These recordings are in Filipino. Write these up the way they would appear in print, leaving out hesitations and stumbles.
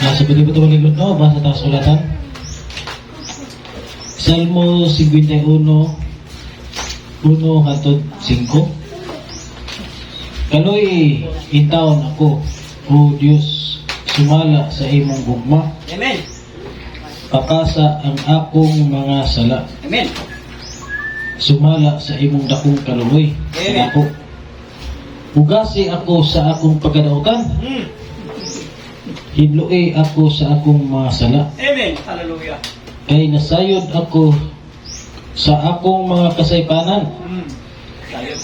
Nasa pwede ba ito maligod, no? Basa tayo sa ulatan. Salmo 51, 1 hangtod 5. Kaloy intawon ako, O Diyos, sumala sa imong gugma. Amen. Pakasa ang akong mga sala. Amen. Sumala sa imong dakong kaluoy. Amen. Ako. Ugasi ako sa akong pagkadautan. Hidloi ako sa akong mga sala. Amen. Hallelujah. Kay nasayod ako sa akong mga kasaypanan.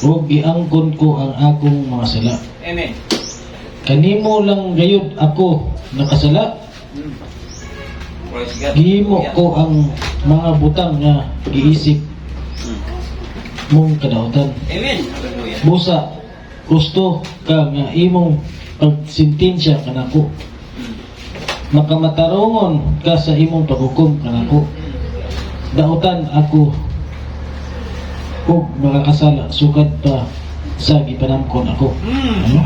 O giangkon ko ang akong mga sala. Amen. Kanimo lang gayud ako nakasala. Praise God. Gihimo ko ang mga butang nga giisip mong kadautan. Amen. Hallelujah. Busa, gusto ka nga imong pagsintensya kanako. Makamatarungon ka sa imong paghukom kanako. Dautan ako ug makakasala sukad pa sa gipanamkon ako. Ano?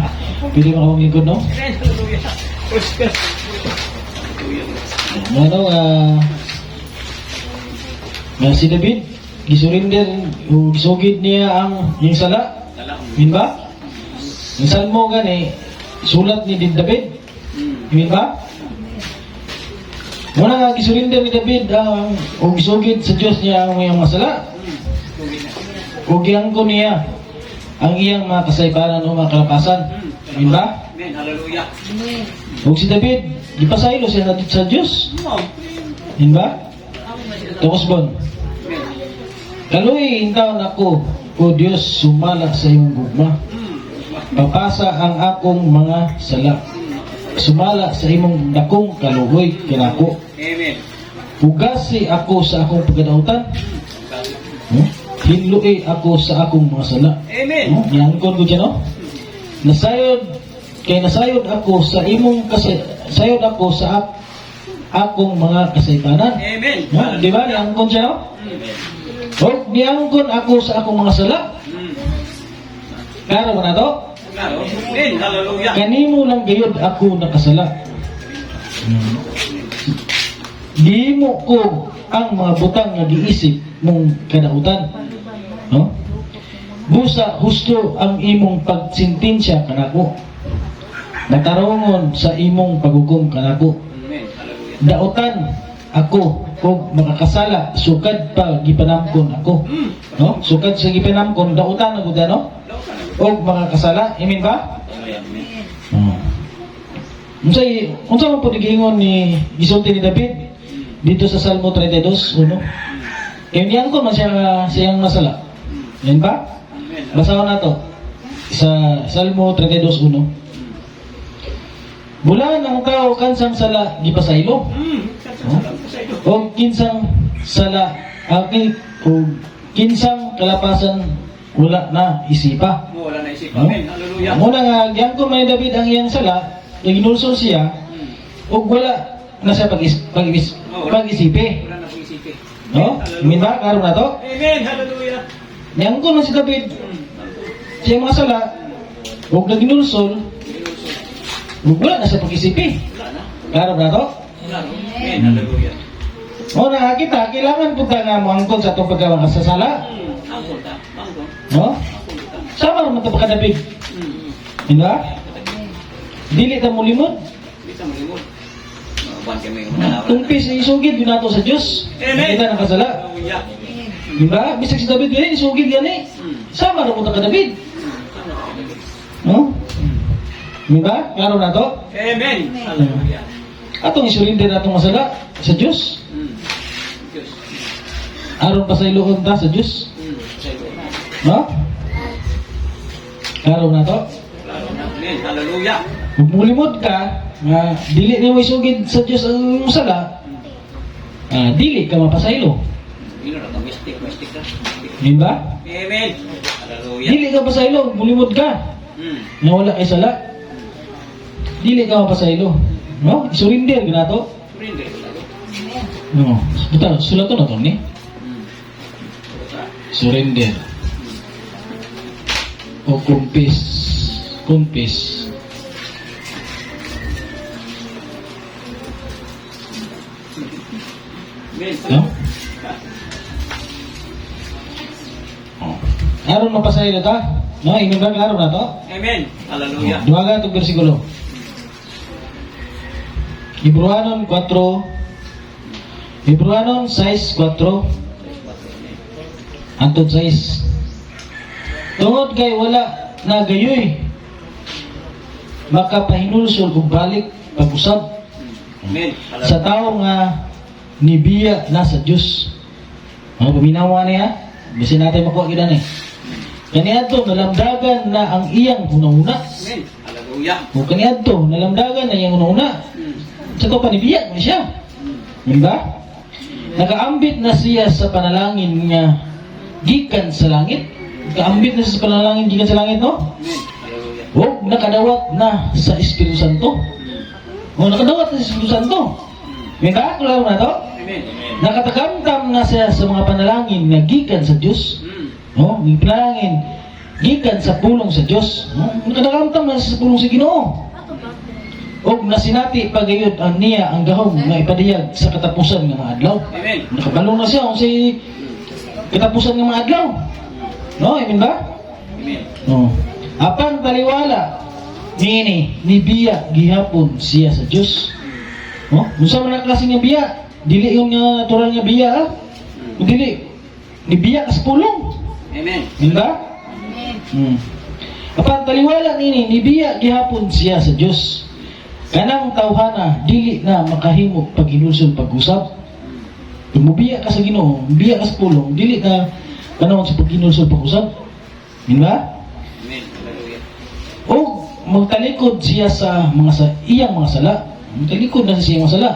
Pwede makamangigod, no? Amen. Hallelujah. Praise God. Ano nga si David gisurinder o gisugid niya ang yung sala. Min ba? Yung salmo gani sulat ni David. Min ba? Muna nga gisurinder ni David ang o gisugid sa Dios niya ang iyang masala. O giangko niya ang iyang mga kasaypanan o mga kalapasan. Min ba? Amen. Hallelujah. O si David gipasaylo siya sa Dios. Min ba? Tapos bon. Kaloy intawon ako, O Diyos, sumala sa imong gugma. Papasa ang akong mga sala. Sumala sa imong dakong kaluhoy kanako. Amen. Ugasi ako sa akong pagkadautan. Hinlui ako sa akong mga sala. Amen. Yangkon ko dyan, no? Nasayod ako sa imong sayod ako sa akong mga kasaypanan. Amen. Di ba? Yangkon siya, no? O, diangkon ako sa akong mga sala. Klaro mo na to? Amen. Hallelujah. Kanimo lang gayud ako nakasala. Gihimo ko ang mga butang nga giisip mong kadautan. No? Busa husto ang imong pagsintensya kanako. Matarungon sa imong paghukom kanako. Amen. Hallelujah. Dautan ako kung makakasala sukad pa gipanamkon ako. No? Sukad sa gipanamkon dautan ako dyan, no? O makakasala. Amen ba? Unsa man po giingon ni gisulti ni David dito sa Salmo 32:1. Kaya diyan ko man siya siyang masala. Amen ba? Basahan nato sa Salmo 32:1. Bulan ang tao kansang sala gipasaylo. O kinsang sala o kinsang kalapasan wala na isipa. Wala na isip. Amen. Hallelujah. Muna nga diyan ko man ni David ang iyang sala, ginulsol siya ug wala na siya pag-isipi. Wala na pag-isipi. No? Amen ba? Karon na to? Amen. Hallelujah. Diyan ko na si David siya mga sala ug naginulsol ug wala na siya pag-isipi. Wala na. Karon na to? Amen. Hallelujah. Muna kita kailangan punta nga mo angkon sa itong pagkakasasala. Angkol ta. Angkol. No? Sama naman ito pa ka David. Hindi? Dili ta mo limod. Bisa malimot. Buwan kami yung Tumpis isugid yun nato sa Diyos. Amen. Kita nakasala. Hallelujah. Diba? Bisag si David yun, isugid yan eh. Sama naman ito ka David. No? Diba? Klaro na to? Amen. Hallelujah. Atong isurrender natong masala sa Diyos. Diyos. Aron pa sa iluon ta sa Diyos. Sa iyo na. No? Klaro na to? Klaro na. Amen. Hallelujah. Kung mulimod ka, nga dili ni mo isugid sa Diyos ang sala, dili ka mapasaylo. Ino na mystic ka. Diba? Amen. Hallelujah. Dili ka pasaylo, mulimod ka. Na wala kay sala. Dili ka mapasaylo. No? Surrender ginato. Surrender ko lalo. No. Buta, sulato na to ni. Surrender. O kumpis. Amen. No? Aron mapasahay na ta? No, inon ba klaro na to? Amen. Hallelujah. Duwaga itong bersikulo. Hebrewanon 4. Hebrewanon 6:4. Antod 6. Tungod kay wala na gayoy makapahinulsol ug balik pag-usab Amen. sa tao nga nibiya na sa Dios. Ano paminawa niya? Bisin natin makuha kita ni. Kaniadto nalamdagan na ang iyang una-una. Amen. Hallelujah. O kaniadto nalamdagan na iyang una-una. Sa to panibiya mo siya. Diba? Nakaambit na siya sa panalangin nga gikan sa langit. Nakaambit na siya sa panalangin gikan sa langit, no? Amen. Hallelujah. O nakadawat na sa Espiritu Santo. O nakadawat na sa Espiritu Santo. Diba? Kularo na to? Amen. Amen. Nakatakamtam na siya sa mga panalangin nga gikan sa Diyos. No, may panalangin gikan sa pulong sa Diyos. No? Nakatakamtam na siya sa pulong sa Ginoo. O nasinati pagayod ang niya ang gahom nga ipadiyag sa katapusan ng mga adlaw. Amen. Nakabalo na siya kung si katapusan ng mga adlaw. No, amen ba? Amen. No. Apan taliwala nibiya gihapon siya sa Diyos. No? Unsa man ang klase nga biya? Dili yung natural nga biya, ah. Dili. Nibiya ka sa pulong. Amen. Amen ba? Apan taliwala nibiya gihapon siya sa Diyos. Kanang tawhana dili na makahimo paghinulsol pag-usab. Kung mubiya ka sa Ginoo, biya ka sa pulong, dili na panahon sa paghinulsol pag-usab. Amen ba? Amen. Hallelujah. O magtalikod siya sa iyang mga sala. Magtalikod na siya sa iyang mga sala.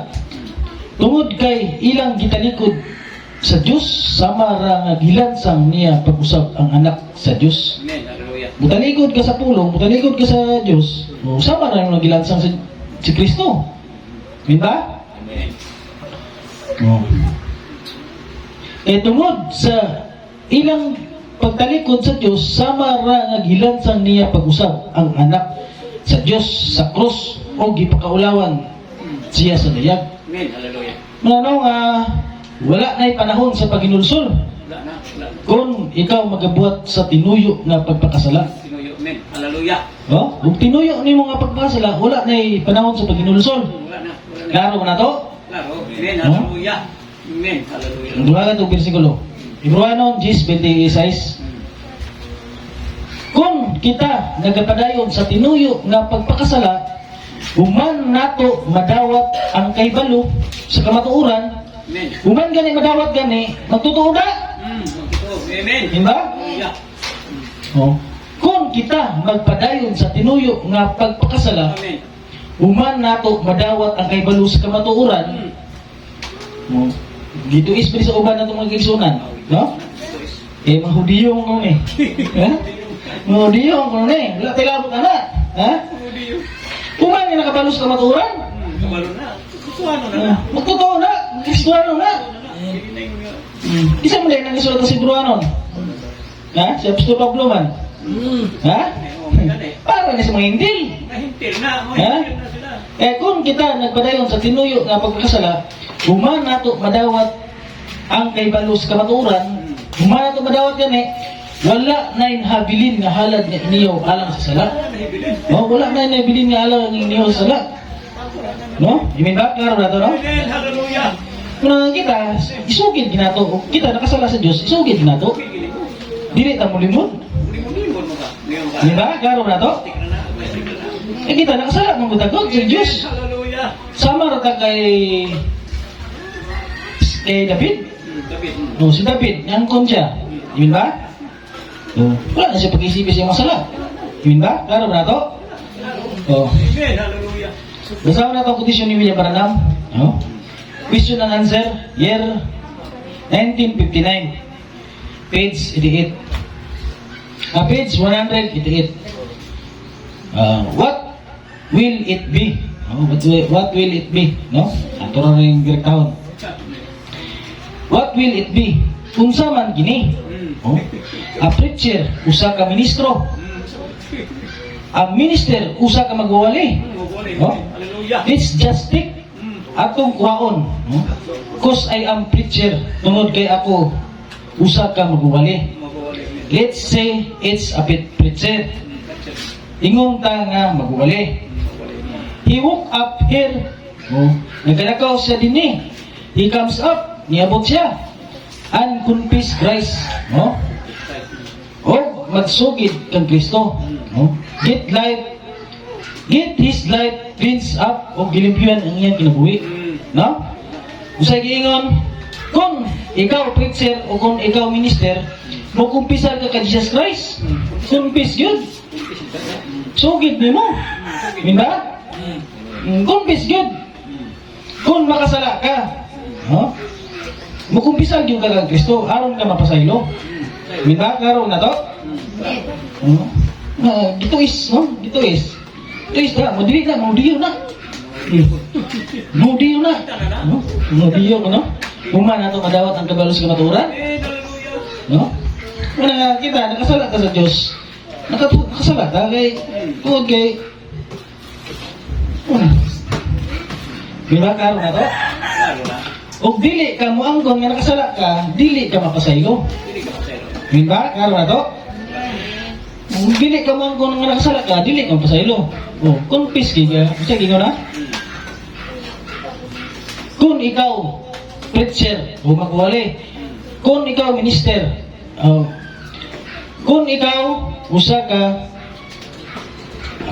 Tungod kay ilang gitalikod sa Dios sama ra nga gilansang niya pag-usab ang anak sa Dios. Amen. Hallelujah. Mutalikod ka sa pulong, mutalikod ka sa Dios. O sama ra nga gilansang si Kristo. Di ba? Amen. O. Tungod sa ilang pagtalikod sa Dios sama ra nga gilansang niya pag-usab ang anak sa Dios sa krus o gipakaulawan siya sa dayag. Amen. Hallelujah. Mananaw nga wala na'y panahon sa paghinulsol Wala na. Wala na. kung ikaw magabuhat sa tinuyo na pagpakasala. Sinuyo. Amen. Hallelujah. Oh, kung tinuyo nimo nga pagpakasala, wala na'y panahon sa paghinulsol. Wala na. Wala na. Klaro mo na to? Klaro. Amen. Hallelujah. Amen. Hallelujah. Ang duha ka bersikulo. Hebrewanon 10:26. Kung kita nagapadayon sa tinuyo nga pagpakasala, human nato madawat ang kaybalo sa kamatuoran, Amen. human gani madawat gani, magtutuo na. Amen. Diba? Hallelujah. Oh. Kung kita magpadayon sa tinuyo nga pagpakasala, Amen. human nato madawat ang kaybalo sa kamatuoran. Oh. Dito is sa uban nato mga kaigsunan, no? Eh mga Hudiyo mo ni. Ha? Mga Hudiyo mo ni. Wala tayo labot na. Ha? Human nga nakabalo sa kamatuoran. Kabalo na. Kutuano na na. Magtotoo na. Kristuano na. Isa mo din ang isulat sa Hebrewanon. Ha? Si Apostol Pablo man. Ha? Para na sa mga Hintil. Nahintil na. Ha? Mahintil na sila. Kung kita nagpadayon sa tinuyo nga pagkakasala, human nato madawat ang kaybalo sa kamatuoran, human nato madawat gani, wala na inhabilin nga halad nga iniyo alang sa sala. No, wala na inhabilin nga alang nga iniyo sa sala. No? Amen ba? Klaro na to, no? Amen. Hallelujah. Kung kita, isugid ginato. Kita nakasala sa Diyos, isugid ginato. Dili ta mo limod. Limon mo ka. Ngayon ka. Di ba? Klaro na to? Tik na na. Tik na na. Kita nakasala mong butagod sa Diyos. Hallelujah. Sama ra ta kay David. David. No, si David, nangkon siya. Yun ba? Oh. Wala na siya pag-isipin sa masala. Yun ba? Klaro ba na to? Oh. Amen. Hallelujah. Basahin na ito ang quotation ni William Branham. No? Question and answer, year 1959. Page 88. Page 188. What will it be? Oh, what will it be? No? Ato na rin direktahon. What will it be? Unsa man gini? Oh? A preacher, usa ka ministro. A minister, usa ka magwawali. Oh? Hallelujah. Let's just take atong kuhaon. No? Cause I am preacher, tungod kay ako, usa ka magwali. Magwawali. Let's say it's a preacher. Ingong ta nga magwali. He woke up here. Oh, nagkalakaw siya din eh. He comes up, niabot siya. And confess Christ. No? O magsugid kang Kristo. No? Get his life cleansed up o gilimpyuhan ang iyang kinabuhi. No? Usay giingon, kung ikaw preacher o kung ikaw minister, mo kumpisar ka kay Jesus Christ. Kumpis yun. Sugid nimo. Minda? Kumpis yun. Kung makasala ka, no? Mo kumpisar yun ka kay Kristo, aron ka mapasaylo. Minda, karon na to? Dito is, no? Dito is. Guys, madili na, maudiyo na. Maudiyo na. No? Maudiyo ko, no? Human na ito madawat ang kabalos kamaturan. No? Kung kita, nakasala ka sa Diyos. Nakasala ka kay, tuod kay, diba, karon na to? Lalo na. O dili ka mo anggon nga nakasala ka, dili ka mapasaylo. Hindi ka masayro. Diba, karon na to? Kung dili ka man kung nga nakasala ka, dili ka pasaylo. O, confess ka, kasi gingo na. Kung ikaw, preacher, o magwali. Kung ikaw, minister, kung ikaw, usa ka,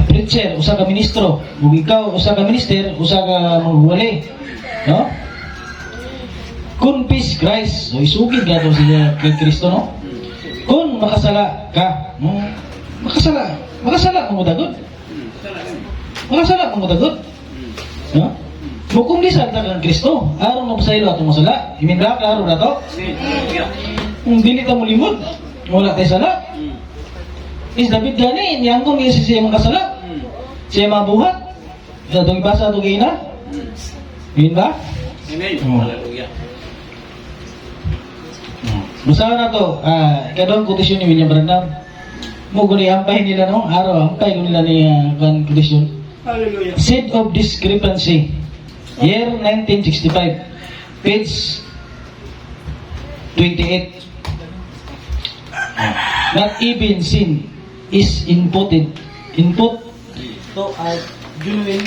preacher, usa ka ministro, kung ikaw, usa ka minister, usa ka magwali. No? Confess Christ. So, isugid ka ito siya kay Kristo, no? Kung makasala ka, no? Makasala mo dagot. Makasala mo dagot. No? Kung bisan ta kang Kristo, aron mo pasaylo atong masala. Iminda ka aron na to. Kung dili ka mo limod, wala tayo sala. Is David gani, niyangkong yung siya makasala. Siya mabuhat. Itong ibasa ito kayo na. Iminda? Amen. Hallelujah. Basahan na to, kadong kotisyon ni William Branham. Mo guni ampay nila no, araw ampay ko nila ni kan kotisyon. Hallelujah. Seed of discrepancy. Year 1965. Page 28. Not even sin is input to a genuine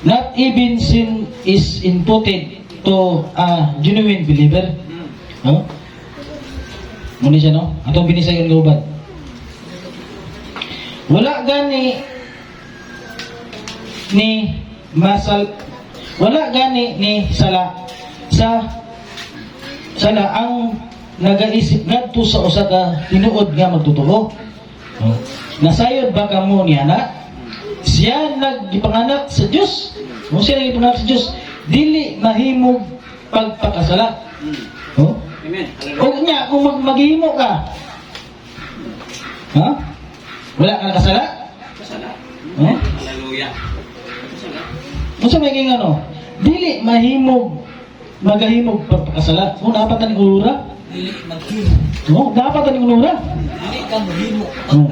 Not even sin is imputed to a genuine believer. No? Muna siya, no? Atong binisayon ng ubad. Wala gani ni sala ang nagaisip ngadto sa usa ka tinuod nga magtotoo. No? Nasayod ba kamo ni anak? Siya naggipanganak sa Diyos. Kung siya naggipanganak sa Diyos, dili mahimog pagpakasala. Oh? Amen. O niya, kung maghimo ka, ha? Wala ka nakasala? Kasala. Oh? Hallelujah. Kasala. Kung sa may ano, dili magahimog pagpakasala. Kung dapat ang ulura? Dili maghimo. No, dapat ang ulura. Dili ka maghimo. Oh.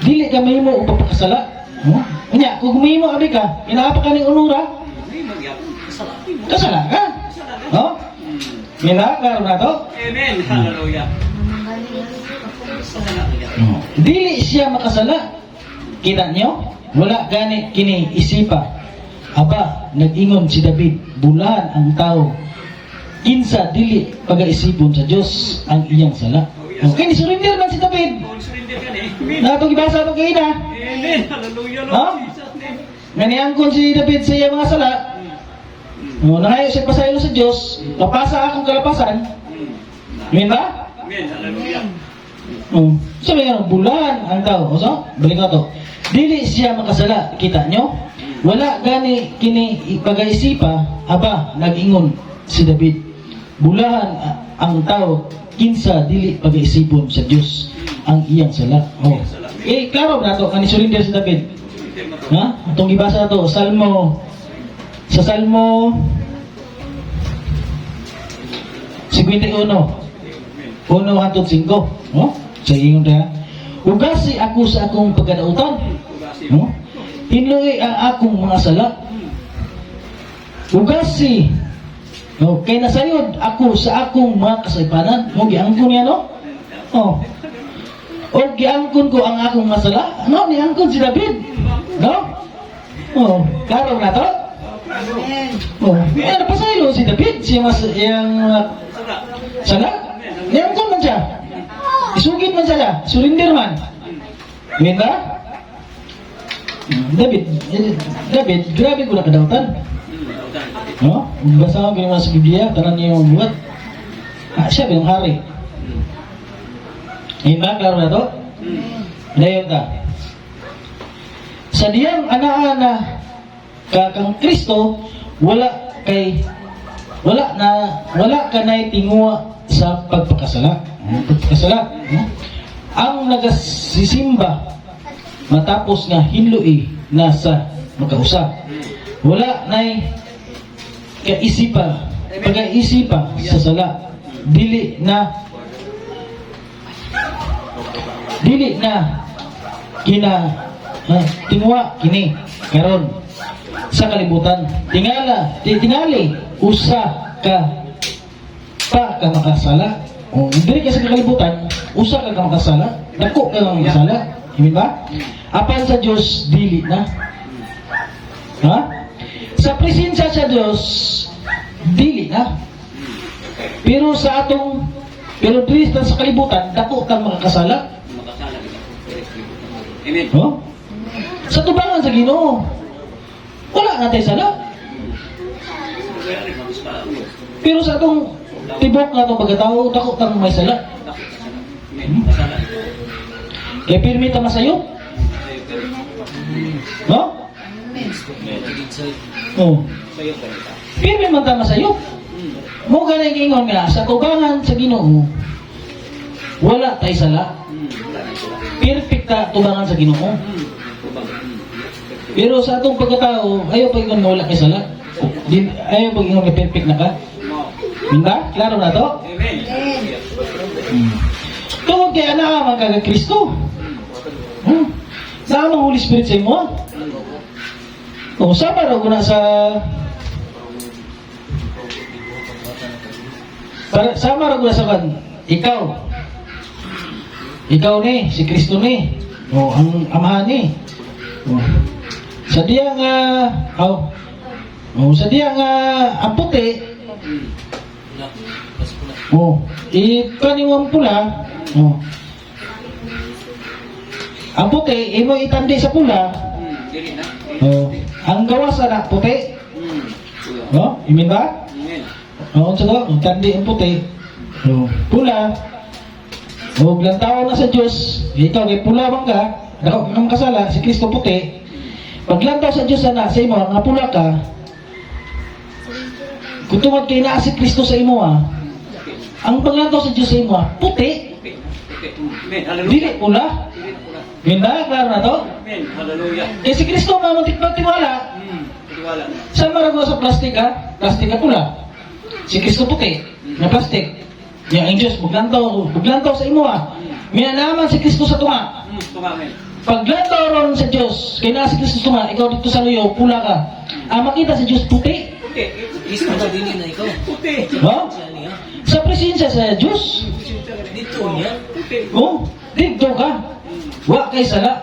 Dili ka mahimo o pagpakasala. Oh? Kanya, kung gumihimo abi ka, inaapa ka ng ulura, May magyapon. Kasala. kasala ka. No? Mila, klaro na to? Amen. Hallelujah. Kasala. Dili siya makasala. Kita nyo? Wala gani kini isipa. Aba, nag-ingon si David, bulahan ang tao. Kinsa dili pagaisipon sa Dios ang iyang sala. Okay, ni surrender man si David. Kung surrender ka ni. Amen. Natong ibasa ito kayo na. Amen. Hallelujah. Ha? Lord Jesus' name. Nganiangkon si David sa iyang mga sala. Nangayo siya pasaylo sa Dios. Papasa akong kalapasan. Amen ba? Amen. Hallelujah. Sabi nga, bulahan ang tao. O so, balik na to. Dili siya makasala. Kita nyo? Wala gani kini pag-aisipa. Aba, nag-ingon si David. Bulahan ang tao. Kinsa dili pag-aisipon sa Diyos ang iyang sala. Oh. Klaro na to, ani surrender si David. Ha? Itong ibasa na to, Salmo, sa Salmo 51, 1-5. Oh? Sa ingon na, ugasi ako sa akong pagkadautan. Oh? Hinluoy ang akong mga sala. Ugasi. Oh, kay nasayod ako sa akong mga kasaypanan. Mo giangkon niya, no? Oh. O giangkon ko ang akong masala. Ano ni angkon si David? No? Oh, klaro na to? Oh, ano pasaylo si David? Siya yang sala? Niangkon man siya. Isugid man siya. Surrender man. Ngayon ba? David, grabe ko na kadautan. No? Basa ko ginawa sa Biblia, tanan niya yung buhat. Siya ba yung hari? Ngayon ba? Klaro na to? Dayon ta. Sa diyang ana-ana kang Kristo, wala ka na'y tinguha sa pagpakasala. Ang nagasisimba matapos nga hinlui na sa magkausap. Wala na'y pag-iisipa sa sala. Dili na tinguha kini karon sa kalibutan. Tingali usa ka makasala. O diri ka sa kalibutan, usa ka makasala, dako ka makasala. Hindi ba? Apan sa Dios dili na. Ha? Sa presensya sa Dios dili na. Pero diri sa kalibutan, dako ka makasala. Amen. Oh? Sa tubangan sa Ginoo, wala natin sala. Pero sa atong tibok na itong pagkatao, dako kang may sala. Kaya pirmi ta masayop. No? Oh. Pirmi man ta masayop. Mo ganay gingon nga sa tubangan sa Ginoo, wala tay sala. Perfect ta tubangan sa Ginoo. Pero sa atong pagkatao, ayaw pa ingon nga wala kay sala. Ayaw pa ingon nga perfect na ka. Minda? Klaro na to? Amen. Tungod kay ana man kag Kristo. Sa amang Holy Spirit sa imo. O sama ra guna sa sama ra guna sa kan ikaw ni si Kristo ni. O ang amahan ni. Sa diya nga ang puti. Ikaniwang pula. Ang puti, imo itandi sa pula. Ang gawas na puti. No? Imin ba? Oo, sa to, itandi ang puti. Pula. Lantaw na sa Diyos. Ikaw, kay pula bang ka? Dako kang kasala, si Kristo puti. Paglantaw sa Diyos na sa imo, nga pula ka. Kung tungod kay naa si Kristo sa imo, ang paglantaw sa Diyos sa imo, puti. Dili pula. Ganda, klaro na to? Amen. Hallelujah. Eh si Kristo magtiwala. Tiwala. Saan marago sa plastic ha? Plastic na pula. Si Kristo puti. Na plastic. Yang ang Diyos, buglantaw sa imo May naman si Kristo sa tunga. Amen. Paglantaw ron sa Diyos, kaya na si Kristo tunga, ikaw dito sa luyo, pula ka. Makita sa Diyos puti. Puti. Kristo ka din na ikaw. Puti. No? Sa presensya sa Diyos. Dito niya. Puti. Dito ka. Wa kay sala.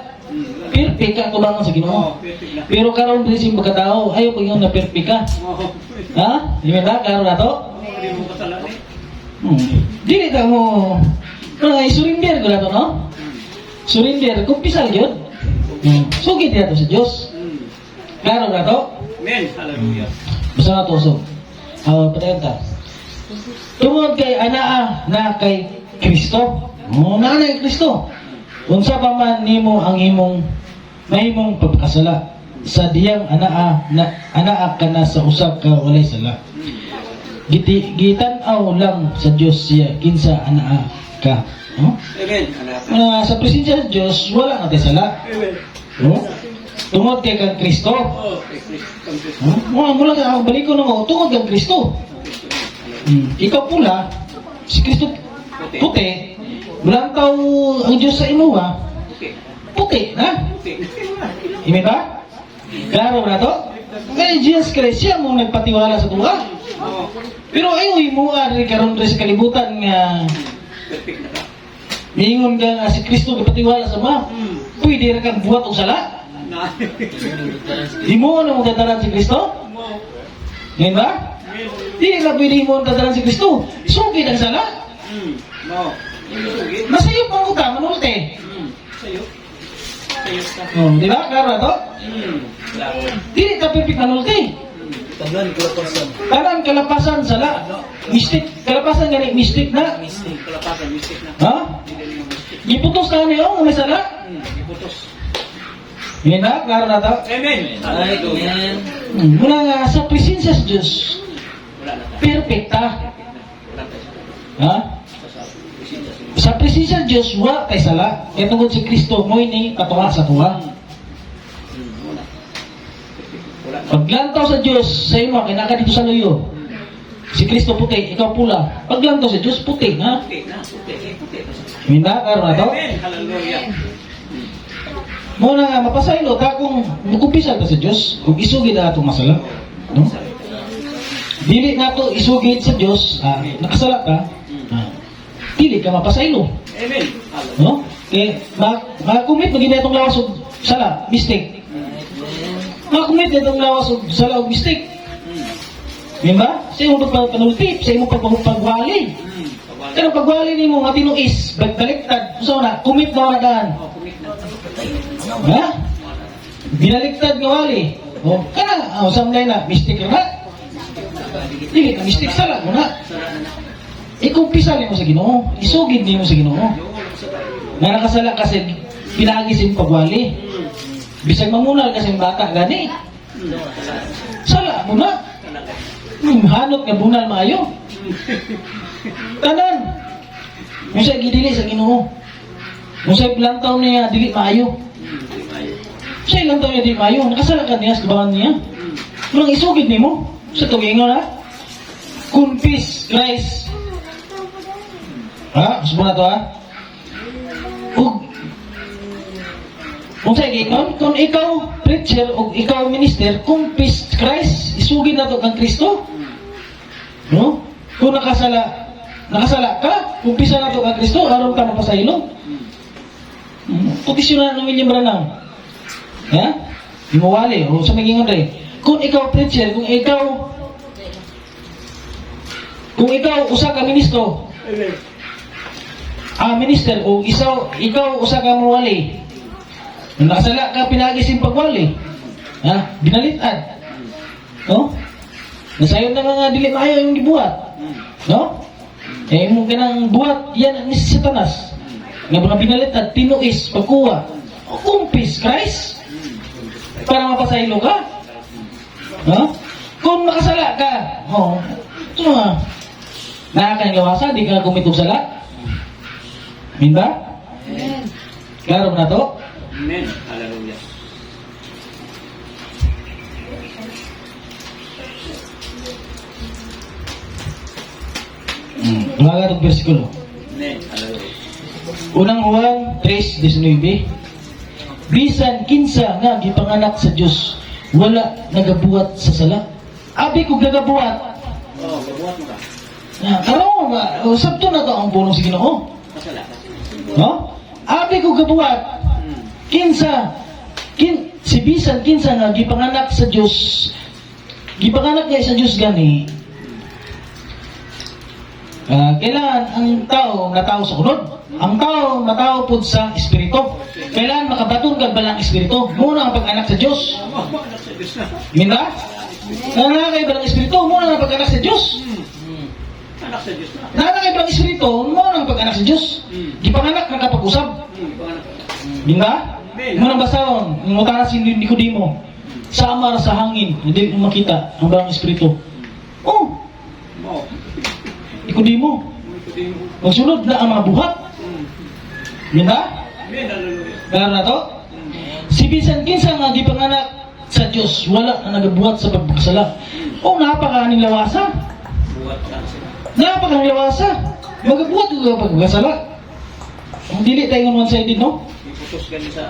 Perfect ka tubangan sa Ginoo. Pero karon diri sa pagkatao, ayaw pag yung na perfect ka. Ha? Di ba karon na to? Hindi mo kasalanan. Dili ta mo. Surrender ko na to, no? Surrender, kumpisal yun. Sugid na to sa Diyos. Klaro na to? Amen. Hallelujah. Basta na to, so. Patayon ta. Tungod kay anaa na kay Kristo. Na kay Kristo. Unsa pa man nimo ang mahimong pagkasala sa diyang anaa ka na sa usab ka walay sala. Gitan-aw lang sa Dios siya kinsa anaa ka. No? Amen. Anak. Sa presensya sa Diyos, wala natin sala. Amen. No? Tungod kay kang Kristo. Oh, kay Kristo. Mula ka, balik ko na mo, tungod kang Kristo. Ikaw pula, si Kristo puti, bulantaw ang Diyos sa inuwa, Okay. puti, ha? Okay. Amen ba? Klaro ba na to? Kaya Jesus Christ, siya mo nagpatiwala sa tuwa. Oh, Pero ayoy mo ari karon sa kalibutan nga perfect na ka. mingon ka nga si Kristo nagpatiwala sa mga. Pwede ra kang buhat og sala. Na. Di mo na mo dadalan si Kristo? Mo. Amen ba? Di na pwede mo dadalan si Kristo. Sugid ang sala. Mo. Sugid. Masayo pa ko ta, manulte. Sayo. Sayo ka. Oh, di ba? Klaro na to? Klaro. Dili ta perfect manulte. Tanan ko pa sa Tanan kalapasan sala. Mistake, kalapasan gani mistake na. mistake. Kalapasan, mistake na. Ha? Hindi na yung mistake. Giputos ka niyo may sala. Iputos. Amen ba? Klaro na to? Amen. Ay, amen. Mula nga sa presensya sa Diyos, Wala na tayo. perfecta. Wala tayo. Ha? Sa presensya sa Diyos. Sa presensya sa Diyos, wala tayo sala. Kaya tungkol si Kristo, mo ini patuwa sa tuwa. Wala. Wala. Paglantaw sa Diyos, sa imo, kinaka dito sa luyo. Si Kristo puti, ikaw pula. Paglantaw sa Diyos, puti, ha? Puti na. Puti. Puti. Minda, karo na to? Amen. Hallelujah. Muna nga, mapasaylo, ta kung magkumpisal ka sa Diyos, kung isugid na itong masala. No? Dili na ito isugid sa Diyos, nakasala ka, dili ka mapasaylo. Amen. No? Kaya, makakumit na ginatong lawas o sala, mistake. Makakumit na itong lawas o sala o mistake. Diba? Sa iyong pagpanultip, sa iyong pagwali. Pero pagwali ni mo, nga tinuis, baliktad, so na, kumit na daan. Oh, kumit na. Ha? Binaliktad nga wali. O, kana, samlay na, mistake na. Dili ka, mistake sala mo na. Ikumpisal mo sa Ginoo, isugid mo sa Ginoo. Nga nakasala kasi pinagis yung pagwali. Bisag mamunal kasi yung bata gani. Sala mo na. Hanot nga bunal maayo. Tanan. Musa gidili sa Ginoo. Musa lantaw niya dili maayo. Musa lantaw niya dili maayo. Nakasala ka niya sa kabangan niya. Murang isugid nimo sa tugingon ha. Kumpis Christ. Ha? Gusto mo na to ha? Kung sa gingon, kung ikaw preacher o ikaw minister, kumpis Christ, isugid na to kang Kristo. No? Kung nakasala ka, kumpisa na to kang Kristo, aron ka mapasaylo. Putisyon na ng William Branham. Ha? Di mo wali, o sa magingon rin. Kung ikaw preacher, kung ikaw usa ka ministro, minister o ikaw usa ka mawali. Nung nakasala ka pinagis yung pagwali. Ha? Binalitad. No? Nasayon na mga dili maayo yung gibuhat. No? Mo ganang buhat yan ni Satanas. Nga mga binalitad, tinuis, pagkuha. O kumpis, Christ. Para mapasaylo ka. No? Kung makasala ka, ito nga. Nakakanyawasa, di ka kumitog sala. Amen ba? Amen. Klaro na to? Amen. Hallelujah. Mga itong versikulo. Amen. Hallelujah. Unang Juan 3:19. Bisan kinsa nga gipanganak sa Dios, wala nagabuhat sa sala. Abi ko gagabuhat. Oh, gabuhat mo ka. Karon sabto na to ang punong sa Ginoo. Kasala. No? Abi ko gabuhat. Kinsa si bisan kinsa nga gipanganak sa Dios. Gipanganak niya sa Dios gani. Kailangan ang tao natao sa kunod. Ang tao matao pud sa espiritu. Kailangan makabaton kag balang espiritu. Muna ang pag-anak sa Dios. Anak sa Diyos na. Minda? Nanakay balang espiritu, muna ang pag-anak sa Dios. Anak sa Diyos na. Nanakay balang espiritu, muna ang pag-anak sa Dios. Gipanganak na kapag-usab. Panganak. Minda? Muna basahon, ngutana si Nicodemo. Samar sa hangin, hindi mo makita ang balang espiritu. Oh, Mo. Nicodemo. Magsunod na ang mga buhat. Di ba? Amen. Hallelujah. Kaya na to? Si bisan kinsa nga gipanganak sa Dios wala na nagabuhat sa pagpakasala. O napakaning lawasa. Buhat lang sila. Napakaning lawasa. Magabuhat ko pagpakasala. Ang dili tayo ng one-sided, no? Iputos ka niya sa...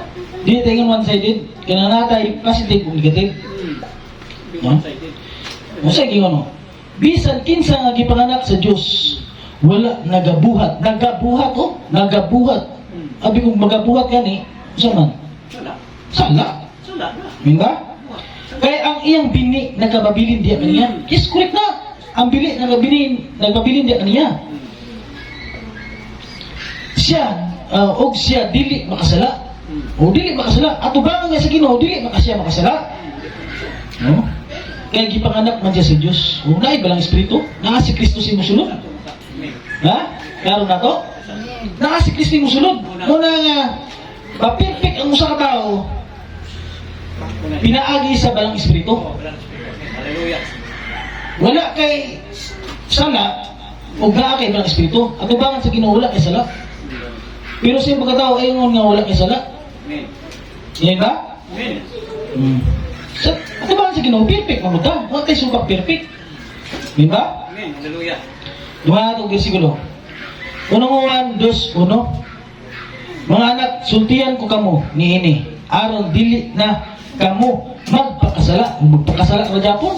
Dili tayo ng one-sided. Kaya natay positive o negative. Hindi one-sided. Usa gyud ano? Bisan kinsa nga gipanganak sa Dios wala nagabuhat. Nagabuhat oh, nagabuhat. Abi kung magabuhat gani, usa man? Sala. Sala. Sala na. Minba? Kaya ang iyang bini nagababilin diya kaniya. Yes, correct na. Ang bili nagabilin diya kaniya. Siya og siya dili makasala. O dili makasala. Ato ba nga sa Ginoo dili makasala? No? Kaya gipanganak man siya sa Dios. O naay balang espiritu? Naa si Kristo si musulod. Ha? Klaro na to? Naa si Kristo mo sulod. Muna nga mapipik ang usa ka tao pinaagi sa balang espiritu. Hallelujah. Wala kay sala o naa kay balang espiritu. Ato ba sa Ginoo wala kay sala? Pero sa pagkatao ayon nga wala kay sala. Amen. Yan ba? Amen. Sa ato ba sa Ginoo perfect mo ta? Wala kay subak perfect. Yan ba? Amen. Hallelujah. Duha itong versikulo. Unang 2:1 Mga anak, sultihan ko kamo niini aron dili na kamo magpakasala. Magpakasala ra Japon.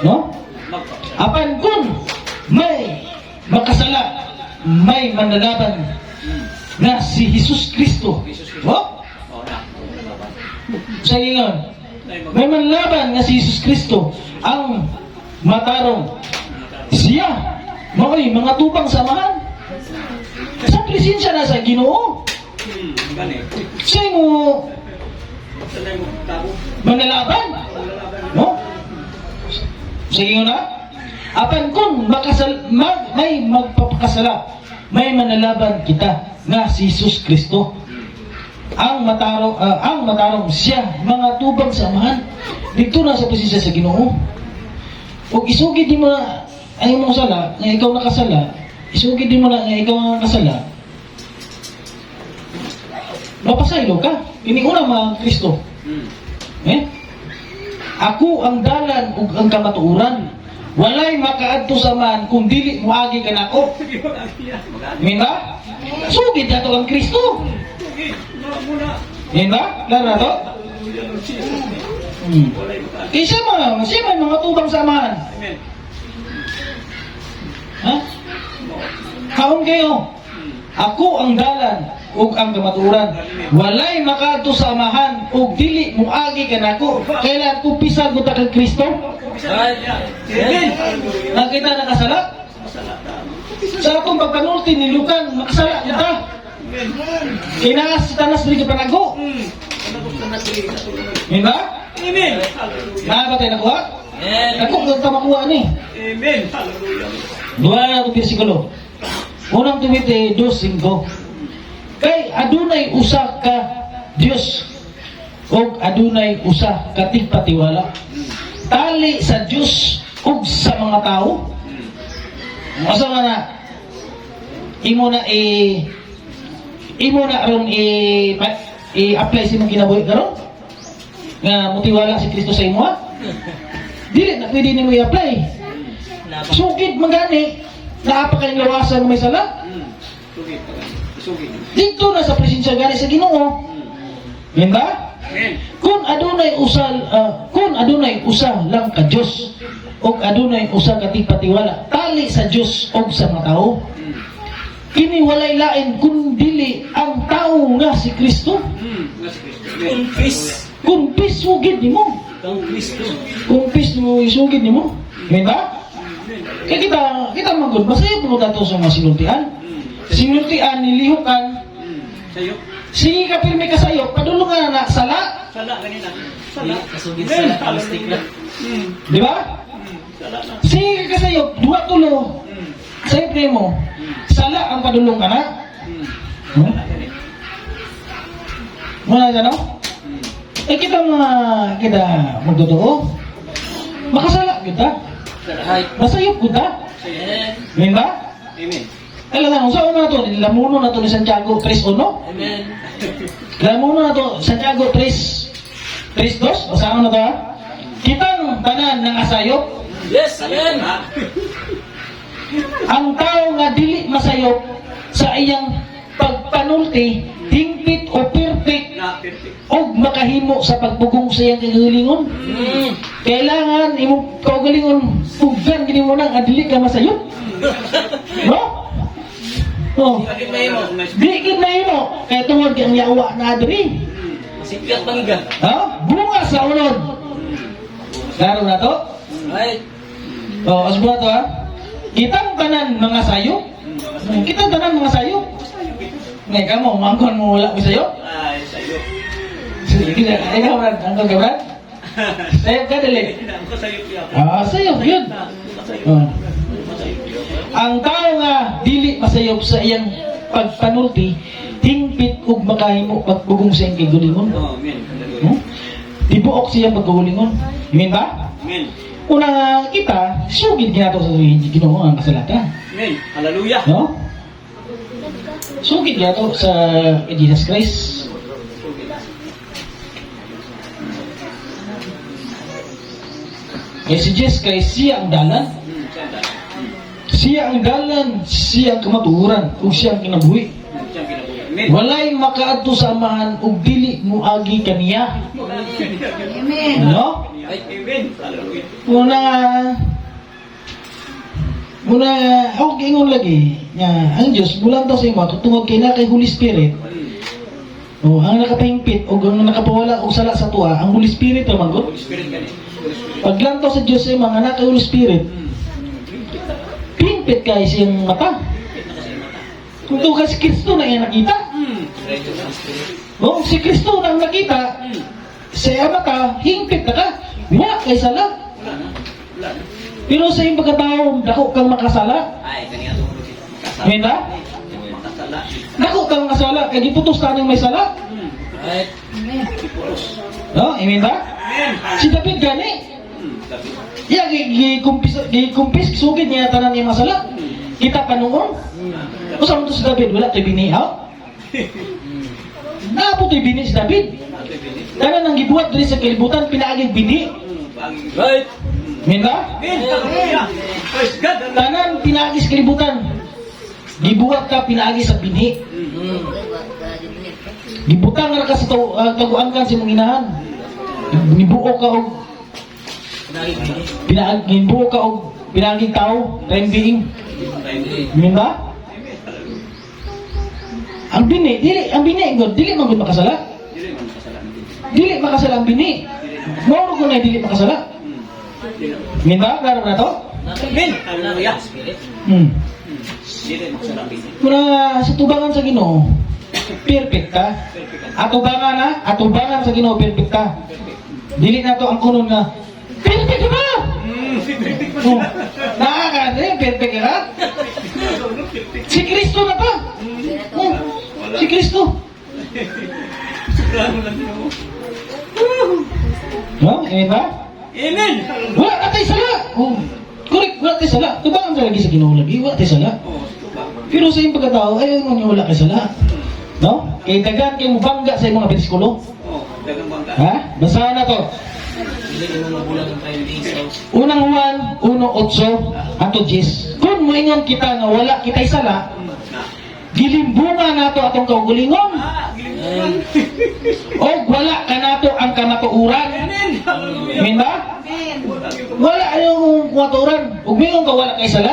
No? Magpakasala. Apan kun may makasala, may manlalaban na si Jesus Kristo. Jesus Cristo. Oh? Oo na. Sa ingon, may manlaban nga si Jesus Kristo ang matarong. Siya mao'y mga tubang samahan. Sa presensya na sa Ginoo. Gani. Siya mo Sanay mo tabo. manlalaban. No? Sige na. Apan kung may magpapakasala, may manlalaban kita nga si Jesus Kristo. Ang matarong siya mga tubang samahan. Dito na sa presensya sa Ginoo. Ug isugid di mo ay mo sala, nga ikaw nakasala, isugid din mo na nga ikaw ang nakasala, mapasaylo ka. Iniuna mga Kristo. Eh? Ako ang dalan ug ang kamatuoran. Walay makaadto sa man kung dili moagi ka nako. Amen ba? Sugid ato ang Kristo. Amen ba? Klaro na to? Kaysa siya may mga tubang samahan. Amen. Ha? Kaon kayo. Ako ang dalan ug ang kamatuoran. Walay makaadto sa amahan ug dili moagi kanako. Kailan ko pisag ko ta kang Kristo? Amen. Nakita nakasala? Sa akong pagpanulti ni Lukan, makasala kita. Kinaas tanas diri ka panago. Amen ba? Amen. Nabatay nakuha? Amen. Ako kung tamakuha ni. Amen. Hallelujah. Duha na itong versikulo. Unang Timoteo 2:5. Kay adunay usa ka Dios ug adunay usa ka tigpatiwala. Tali sa Dios ug sa mga tao. Asa nga na imo na ron i-apply sa imong kinabuhi karon nga motiwala si Kristo sa imo ha? Dili na pwede nimo i-apply. Sugid magani naapa kay lawasan may sala. Sugid pa gani. Sugid. Dito na sa presensya gani sa Ginoo. Yan ba? Amen. Kung adunay usa lang ka Dios ug adunay usa ka tigpatiwala tali sa Dios ug sa mga tao. Kini walay lain kun dili ang tao nga si Kristo. Nasa Kristo. Kumpis. Kumpis sugid nimo. Kang Kristo. Kumpis mo isugid nimo. Yan ba? Kaya kita magod, masaya po tato sa mga sinultian. Sinultian, nilihukan. Sayo. Sige ka pirmi ka sayo, padulungan na sala. Sala ganina. Sala. Kasugid sa plastic na. Di ba? Sala na. Sige ka sayo, duwa tulo. Sayo primo, sala ang padulong ka na. Sala gani. Muna dyan, no? Kita magdodoo. Makasala kita. Sala. Ay. Masayop kita. Amen. Amen ba? Amen. Kailan na, sa una na to, lamuno na to ni Santiago 3:1. Amen. Lamuno na to, Santiago 3:2. Basahan na to ha. Kitang tanan ng asayop, Yes, amen. ang tao nga dili masayop sa iyang pagpanulti, hingpit o perfect Na, perfect. o makahimo sa pagpugong sa iyang kagalingon. Kailangan imong kagalingon pugan gini mo nang adili ka masayop. No? No. Bakit na imo? Di gid na imo kay tungod kay ang yawa na adri. Sikat pangiga. Ha? Bunga sa unod. Klaro na to? Right. Oh, asbo to ha. Kitang tanan mga sayop. Kitang tanan mga sayop. Ngay kamo, mangkon mo wala ko sayop. Ay, sa'yo. Sige na, ikaw Brad, angkol ka Brad? Sayop ka dali. Ang kasayop niya. Sayop yun. Oh. Ang tao nga dili masayop sa iyang pagpanulti, hingpit ug makahimo pagpugong sa iyang kigulingon. Oh, amen. Tibuok siya pagkahulingon. Amen ba? Amen. Una nga kita, sugid ginato sa Ginoo ang kasalatan. Amen. Hallelujah. No? Sugid ginato sa Jesus Christ. Kaya si Jesus Christ, siya ang dalan. Santa. Siya ang dalan, siya ang kamatuhuran, o siya ang kinabuhi. Siya ang kinabuhi. Amen. Walay makaadto sa amahan ug dili muagi kaniya. Amen. No? Amen. Hallelujah. Muna ako ingon lagi nga ang Dios bulan to sa imo tungod kay na kay Holy Spirit. O ang nakapahingpit o ang nakapawala og sala sa tuwa ang Holy Spirit ra man gud. Holy Spirit ka ni. Holy Spirit. Paglantaw sa Dios sa mga anak kay Holy Spirit, pingpit kay siyang mata. Kung ito kasi Kristo na yung nakita. O, si Kristo na ang nakita, sa iyang mata, hingpit na ka. Wala kay sala. Wala na. Wala na. Pero sa iyong pagkatao, dako kang makasala. Ay, kaniya to. Makasala. Amen ba? Makasala. Dako kang makasala, kaya giputos ka ng may sala. Right. Ipuros. No? Amen ba? Amen. Si David gani. David. Yeah, gikumpis, sugid niya tanan niya masala. Kita pa noon. Kung saan to si David, wala tayo binihaw. Napo tayo bini si David. Tanan ang gibuhat diri sa kalibutan, pinaagig bini. Right. Amen ba? Amen. Hallelujah. Praise God. Tanan pinaagi sa kalibutan. Gibuhat ka pinaagi sa bini. Gibutang ra ka sa taguangkan sa imong inahan. Gibuo ka og gibuo ka og pinaaging tao, time being. Amen ba? Ang bini, dili man gud makasala. Dili man makasala. Dili makasala ang bini. Mao ko na dili makasala. Amen ba? Klaro na to? Amen. Hallelujah. Dili makasala. Muna sa tubangan sa Ginoo, perfect ka. Atubangan sa Ginoo, perfect ka. Dili na to ang kunon nga, perfect ka ba? Oh, perfect ka ka? Si Kristo na pa. Oh, si Kristo. Sobrang lang mo. No? Amen ba? Amen. Wala ka tayo sala. Oh, correct, wala tayo sala. Tubangan sa lagi sa Ginoo lagi, wala tayo sala. Oh, tuba. Pero sa iyong pagkatao, ayaw mo niya wala kayo sala. No? Kaya dagan kayo mo bangga sa iyong mga bersikulo. Oh, dagang bangga. Ha? Basahan na to. Hindi mo mabulan ng tayo ng isaw. Unang Juan 1:8 ato 10. Kung moingon kita nga wala kitay sala, Na. gilimbunga nato atong kaugalingon. Gilingan. O wala ka nato ang kamatuuran. Amen. Hallelujah. Amen ba? Wala yung kamatuuran. Ug mingon ka wala kay sala.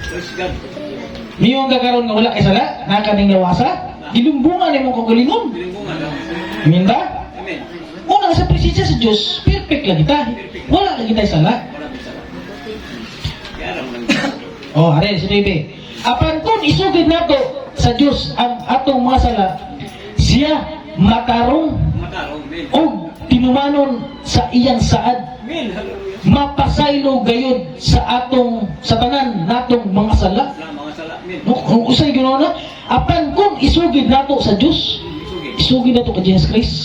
Praise God. Mingon ka karon nga wala kay sala, nakaning lawasa. Gilimbunga nimo kaugalingon. Gilingan na. Amen ba? Amen. Una sa presensya sa Dios, perfect lang kita. Wala lang kita sala. Wala makasala. Kaya aram lang. Oh, are si Bibi. Apan kung isugid nato sa Dios ang atong mga sala, siya matarong Matarong. Amen. o tinumanon sa iyang saad, Amen. Hallelujah. mapasaylo gayud sa atong sa tanan natong mga sala. Wala mga sala. Amen. No, kung usay Ginoo na, apan kung isugid nato sa Dios, Isugid. isugid nato kay Jesus Christ.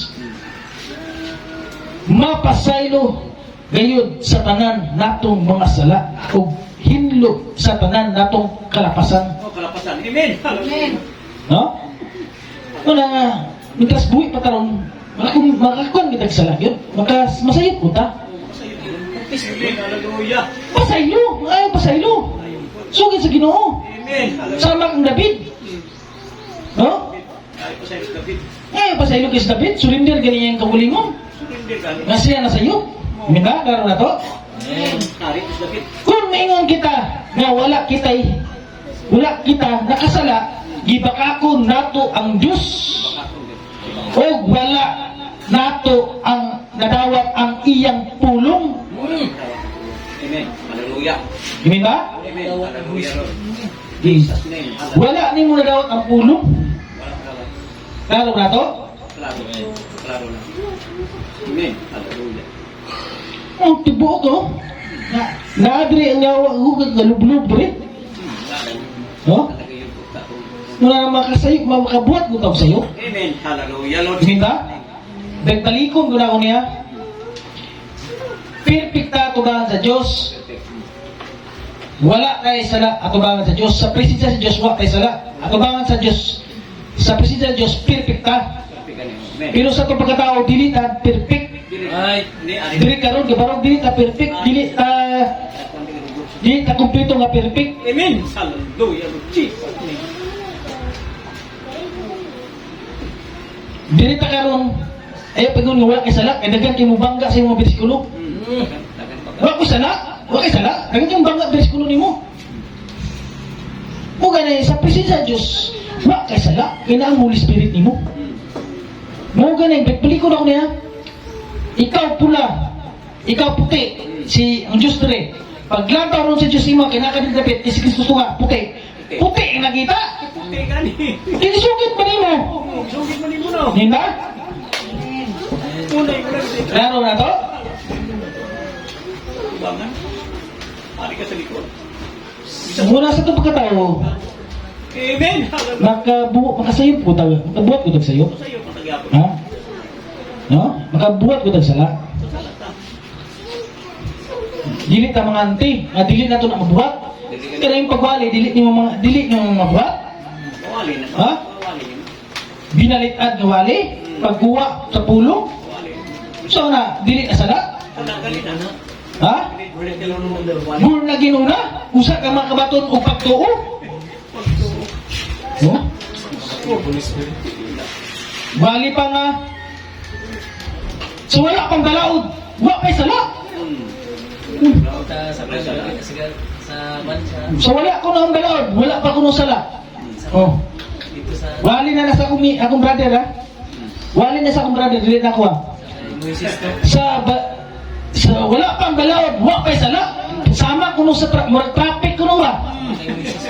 Mapasaylo gayud sa tanan natong mga sala ug hinlo sa tanan natong kalapasan. Oh, kalapasan. Amen. Amen. No? Una nga, mientras buhi pa taron, makakuan kita sa lagyan, masayot po ta. Amen. Hallelujah. Pasaylo, ayaw pasaylo. Sugid sa Ginoo. Amen. Sama kang David. No? Ay, pasayos David. Ayaw pasaylo kay David, surrender ganyan yung kagulingon. Surrender ka. Nga siya nasayop. Minta, laro na to. Amen. Hari is David. Kung maingon kita nga wala kita nakasala, gibakakon nato ang Dios. O wala nato ang nadawat ang iyang pulong. Amen. Hallelujah. Hindi ba? Amen. Hallelujah, Lord. Jesus name. Hallelujah. Wala ni mo nadawat ang pulong. Wala. Laro na to. Klaro. Klaro na. Amen. Hallelujah. Ang tibo ko. Naadri ang yawa hugag galublob dre. No? Muna makasayop, makabuhat ko tawag sa'yo. Amen. Hallelujah, Lord. Hindi ba? Dagtalikon ko na ako niya. Perfecta atubangan sa Diyos. Wala tayo sala atubangan sa Diyos. Sa presensya sa Diyos, wala tayo sala atubangan sa Diyos. Sa presensya sa Diyos, perfecta. Amen. Pero sa itong pagkatao, dili ta perfect. Right. Dili karon kabarog dili ta perfect. Dili ta kumpleto nga perfect. Amen. Hallelujah, Lord Jesus. Dili ta karon ay pagod nga wala kay sala, kay daghan kay mo bangga sa imong bersikulo. Wala ko sala, wala kay sala, daghan kay mo bangga bersikulo nimo. O ganay sa presensya sa Dios, wala kay sala, kina ang Holy Spirit nimo. Mo ganay pelikon ako niya. Ikaw pula, ikaw puti, si ang Diyos dire. Paglantaw ron sa Diyos imo, kinakadid dapat, si Kristo nga, puti. Puti ang nakita. Puti ka ni. Kinisugit ba nimo? Sugit mo ni mo no. Hindi ba? Tunay mo lang dito. Klaro na to? Tubangan. Hari ka sa likod. Muna sa itong pagkatao, Amen. Hallelujah. makasayop ko tayo. Makabuhat ko tayo sa'yo. Sa iyo patagyapon. Ha? No? Makabuhat ko tayo sala. Salata. Dili ta mga anti, nga dili na ito na mabuhat. Kaya yung pagwali, dili niyo mga mabuhat. Kawali na. Ha? Kawali na. Binalitad nga wali, pagkuha sa pulong. Kawali. So na, dili na sala. Gali na. Ha? Ulit ka lang naman daw. Mur na ginuna, usa ka mga kabaton o pagtuo. No? Bali pa nga. So wala pang balaod, wala pa'y sala. Sa bansa. So wala ko na ang balaod, wala pa ko na sala. Oh. Dito sa Wali na nasa akong brother ha. Wali na sa akong brother, dili na ako ha. Moises to. Sa wala pang balaod, wala pa'y sala. Sama ko nung sa traffic ko nung ha. Kay Moises.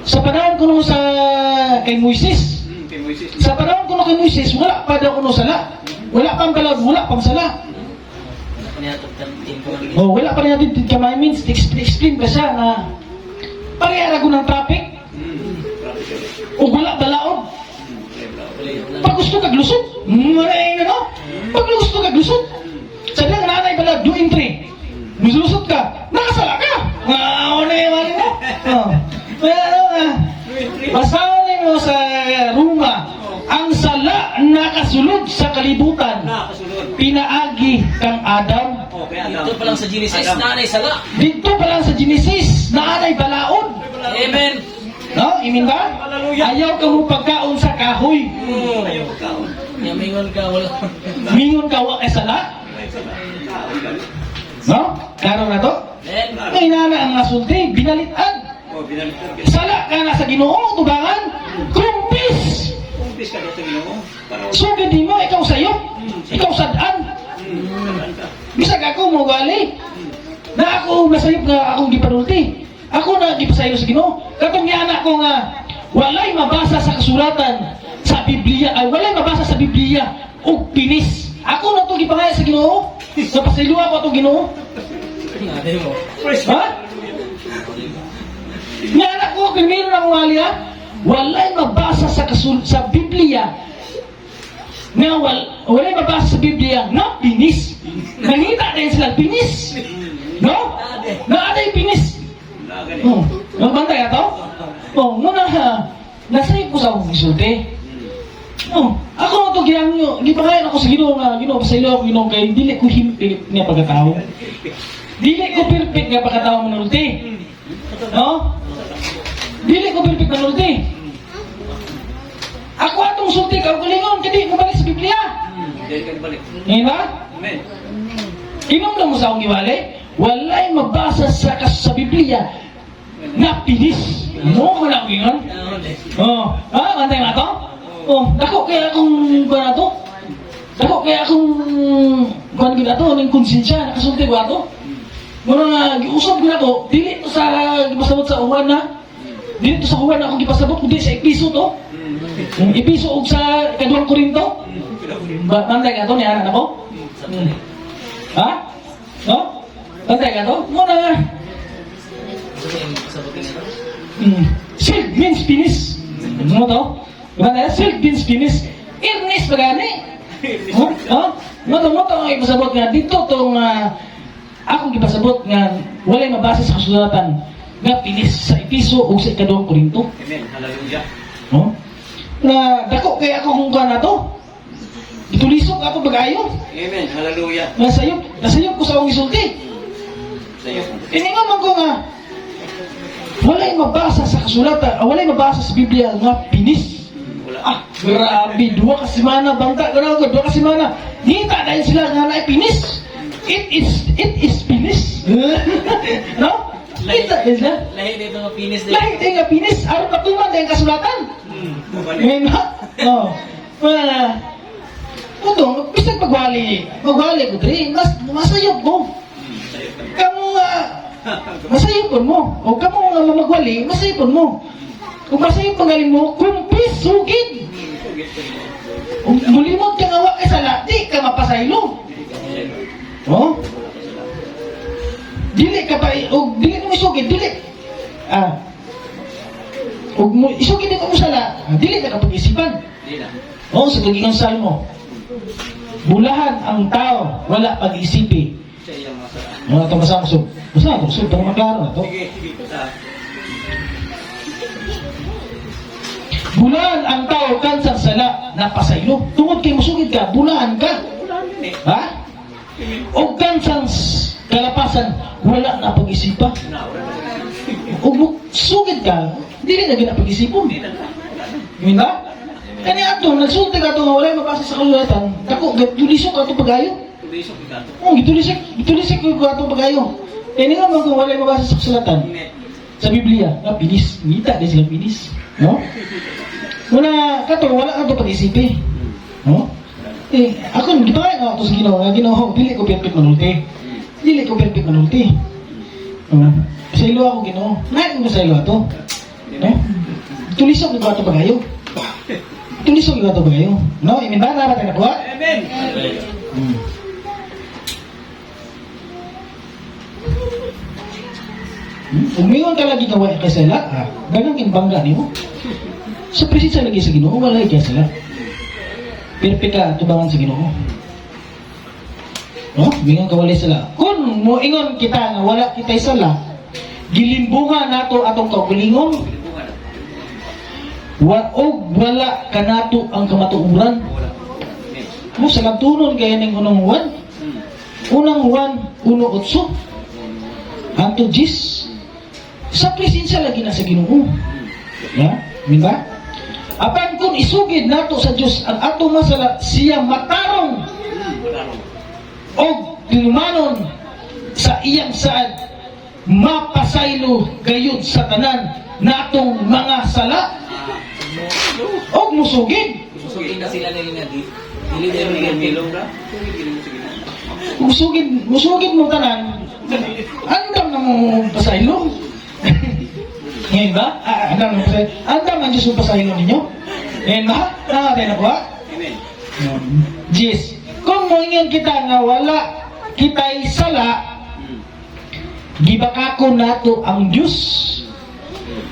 Sa panahon ko nung kay Moises. Kay Moises. Sa panahon ko nung kay Moises, wala pa daw ko nung sala. Wala pang balaod, wala pang sala. Oh, wala pa rin natin kamay means explain ba siya na parehara ko ng traffic o wala balaod. Pag gusto kag lusot, maray na no? Pag gusto kag lusot, sabi ng nanay pala, do entry. Lusot ka, nakasala ka. Wow, na yung mali na. Basahin mo sa Roma, ang sala nakasulod sa kalibutan. Nakasunod. Pinaagi kang Adam. Okay, Dito pa lang sa Genesis, nanay sala. Dito pa lang sa Genesis, naanay balaod. Amen. No? Imin ba? Hallelujah. Ayaw ka mo pagkaon sa kahoy. Ayaw pagkaon. Yamingon ka, wala. Mingon ka wa kay sala. No? Klaro na to? Amen. Kay nana ang nasulti, binalitad. Oh, binaliktad ka. Sala ka na sa Ginoo, tubangan. Kumpis. Kumpis ka daw sa Ginoo. Para Sugad mo, ikaw sayo. Ikaw sadaan. saan ka? Bisag ako mo gali. Na ako masayop nga akong gipanulti. Ako na gipasayo sa Ginoo. Katong yana ko nga walay mabasa sa kasulatan sa Biblia, ay walay mabasa sa Biblia og pinis. Ako na to gipangaya sa Ginoo. Napasaylo ako atong Ginoo. Nanay mo. Ha? Yana ko kung meron akong wali ha. Walay mabasa sa Biblia na walay mabasa sa Biblia na pinis. Nangita din sila pinis. No? Naaday pinis. Nagani. Oh, bantay ato? Oh, muna nasayop ko sa akong isulti. Oh, ako to giyang gipangayon ako sa Ginoo nga Ginoo sa ilo ako Ginoo kay dili ko himpit nga pagkatao. Dili ko perfect nga pagkatao manulti. No? Dili ko perfect manulti. Ako atong sulti kaugalingon kadi mo balik sa Biblia. Dahil ka balik. Ngayon ba? Amen. Kinumdum mo sa akong giwali, walay mabasa sa Biblia na pinis. Mo man ako yun. Oh, antay nga to? Oh, dako kaya akong ba to? Dako kaya akong kuan gid ato ning konsensya nakasulti ko ato. Mura nga giusab gid ako, dili to sa gipasabot sa uwan na. Dili to sa uwan ako gipasabot kundi sa episo to. Episo og sa ikaduhang Korinto. Bantay ka to ni anak ako? Ha? No? Bantay ka to? Muna nga. Silk means pinis. Ano to? Bantay, silk means pinis. Irnis pa gani. Moto ang ipasabot nga dito tong akong ipasabot nga walay mabasa sa kasulatan nga pinis sa episo o sa ikaduhang Korinto. Amen. Hallelujah. No? Na dako kaya ako kung na to. Itulisok ako bagayo. Amen. Hallelujah. Nasayop ko sa akong isulti. Sa'yo. Iningon man ko nga walay mabasa sa kasulatan, walay mabasa sa Biblia nga pinis. Wala. Grabe, 2 ka semana banta, gano'n ko, 2 ka semana. Hita dahil sila nga na pinis. It is pinis. No? Hita dahil sila. Lahi dito nga pinis din. Lahi tayo nga pinis, araw patuman dahil kasulatan. Ngayon na? Oo. Ito, bisag magwali ko, Dre, masayop ko. Kamu nga, masayopon mo. O kamu nga mamagwali, masayopon mo. Kung masayop magaling mo, kumpis, sugid. Kung mulimot ka nga kay sala, di ka mapasaylo. Oh? Dili ka pa, o dili mo isugid, dili. O isugid ka mo sala, dili ka kapag-isipan. Hindi na. Oo, sa tugingang salmo. Bulahan ang tao, wala pag-iisipi. Sa iyang masarap. Ano ito masama sub? Basta ito, sub, para maklaro na ito. Sige. Bulahan ang tao, kansang sala, napasaylo. Tungod kay musugid ka, bulahan ka. Ha? O kansang kalapasan, wala na pag-isipa. O sugid ka, hindi na ginapag-isipon. Hindi ba? Kani ato, nagsulti ka ito nga wala mabasa sa kasulatan. Ako, tulisok ka ito pag-ayo. Tulisok ikato. Oo, gitulisok ko ito pag-ayo. Kaya nga kung wala mabasa sa kasulatan. Sa Biblia, nga pinis. Ngita din sila pinis. No? Muna, kato, wala ka ito pag-isipi. No? Ako, gipangay nga ito sa Ginoo. Nga Ginoo, dili ko perfect manulti. Dili ko perfect manulti. Sa ilo ako Ginoo. Ngayon ko sa ilo ito. No? Tulisok ko ito pag-ayo. Tulisok ko ito pag-ayo. No? Imin ba? Dapat na nakuha? Amen. Umingon ka lagi ka kay sila, dagang kinbangga niyo. Sa presensya lagi sa Ginoo, wala kay sila. Perfect ka tubangan sa Ginoo. No? Umingon ka wala sila. Kung moingon kita nga wala kitay sala, gilimbungan nato atong kaugalingon. Wala ka nato ang kamatuuran. Mo sa labtunon kaya ning unang Juan. Unang Juan 1:8. Hanto 10. Sa presensya lagi na sa Ginoo. Ya, di ba? Apan kung isugid nato sa Dios ang ato masala, siya matarong o tinumanon sa iyang saad, mapasaylo gayud sa tanan natong mga sala. Og musugid. Musugin na sila nila nga di. Dili din Amen. nila. Musugid mo tanan. Andam na mo pasaylo. Ngayon ba? Andam na pasaylo. Andam ang Diyos mo pasaylo ninyo. Ngayon ba? Nakatay na ko ha? Amen. Yes. Kung moingon kita nga wala kitay sala, gibakako nato ang Diyos.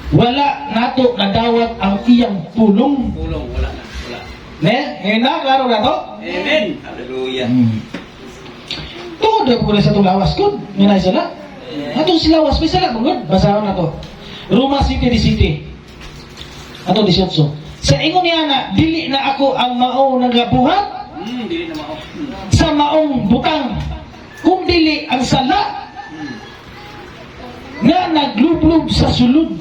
Wala nato nadawat ang iyang pulong. Pulong, wala na. Wala. Ne? Ngayon na, klaro na to? Amen. Hallelujah. Tuod na po sa itong lawas ko. Minay sila. Atong silawas, may sila bangod. Basahan na to. Roma City di City. Ato 18. Sa ingon niya na, dili na ako ang mao nagabuhat Dili na mao. sa maong butang. Kung dili ang sala nga naglublob sa sulod.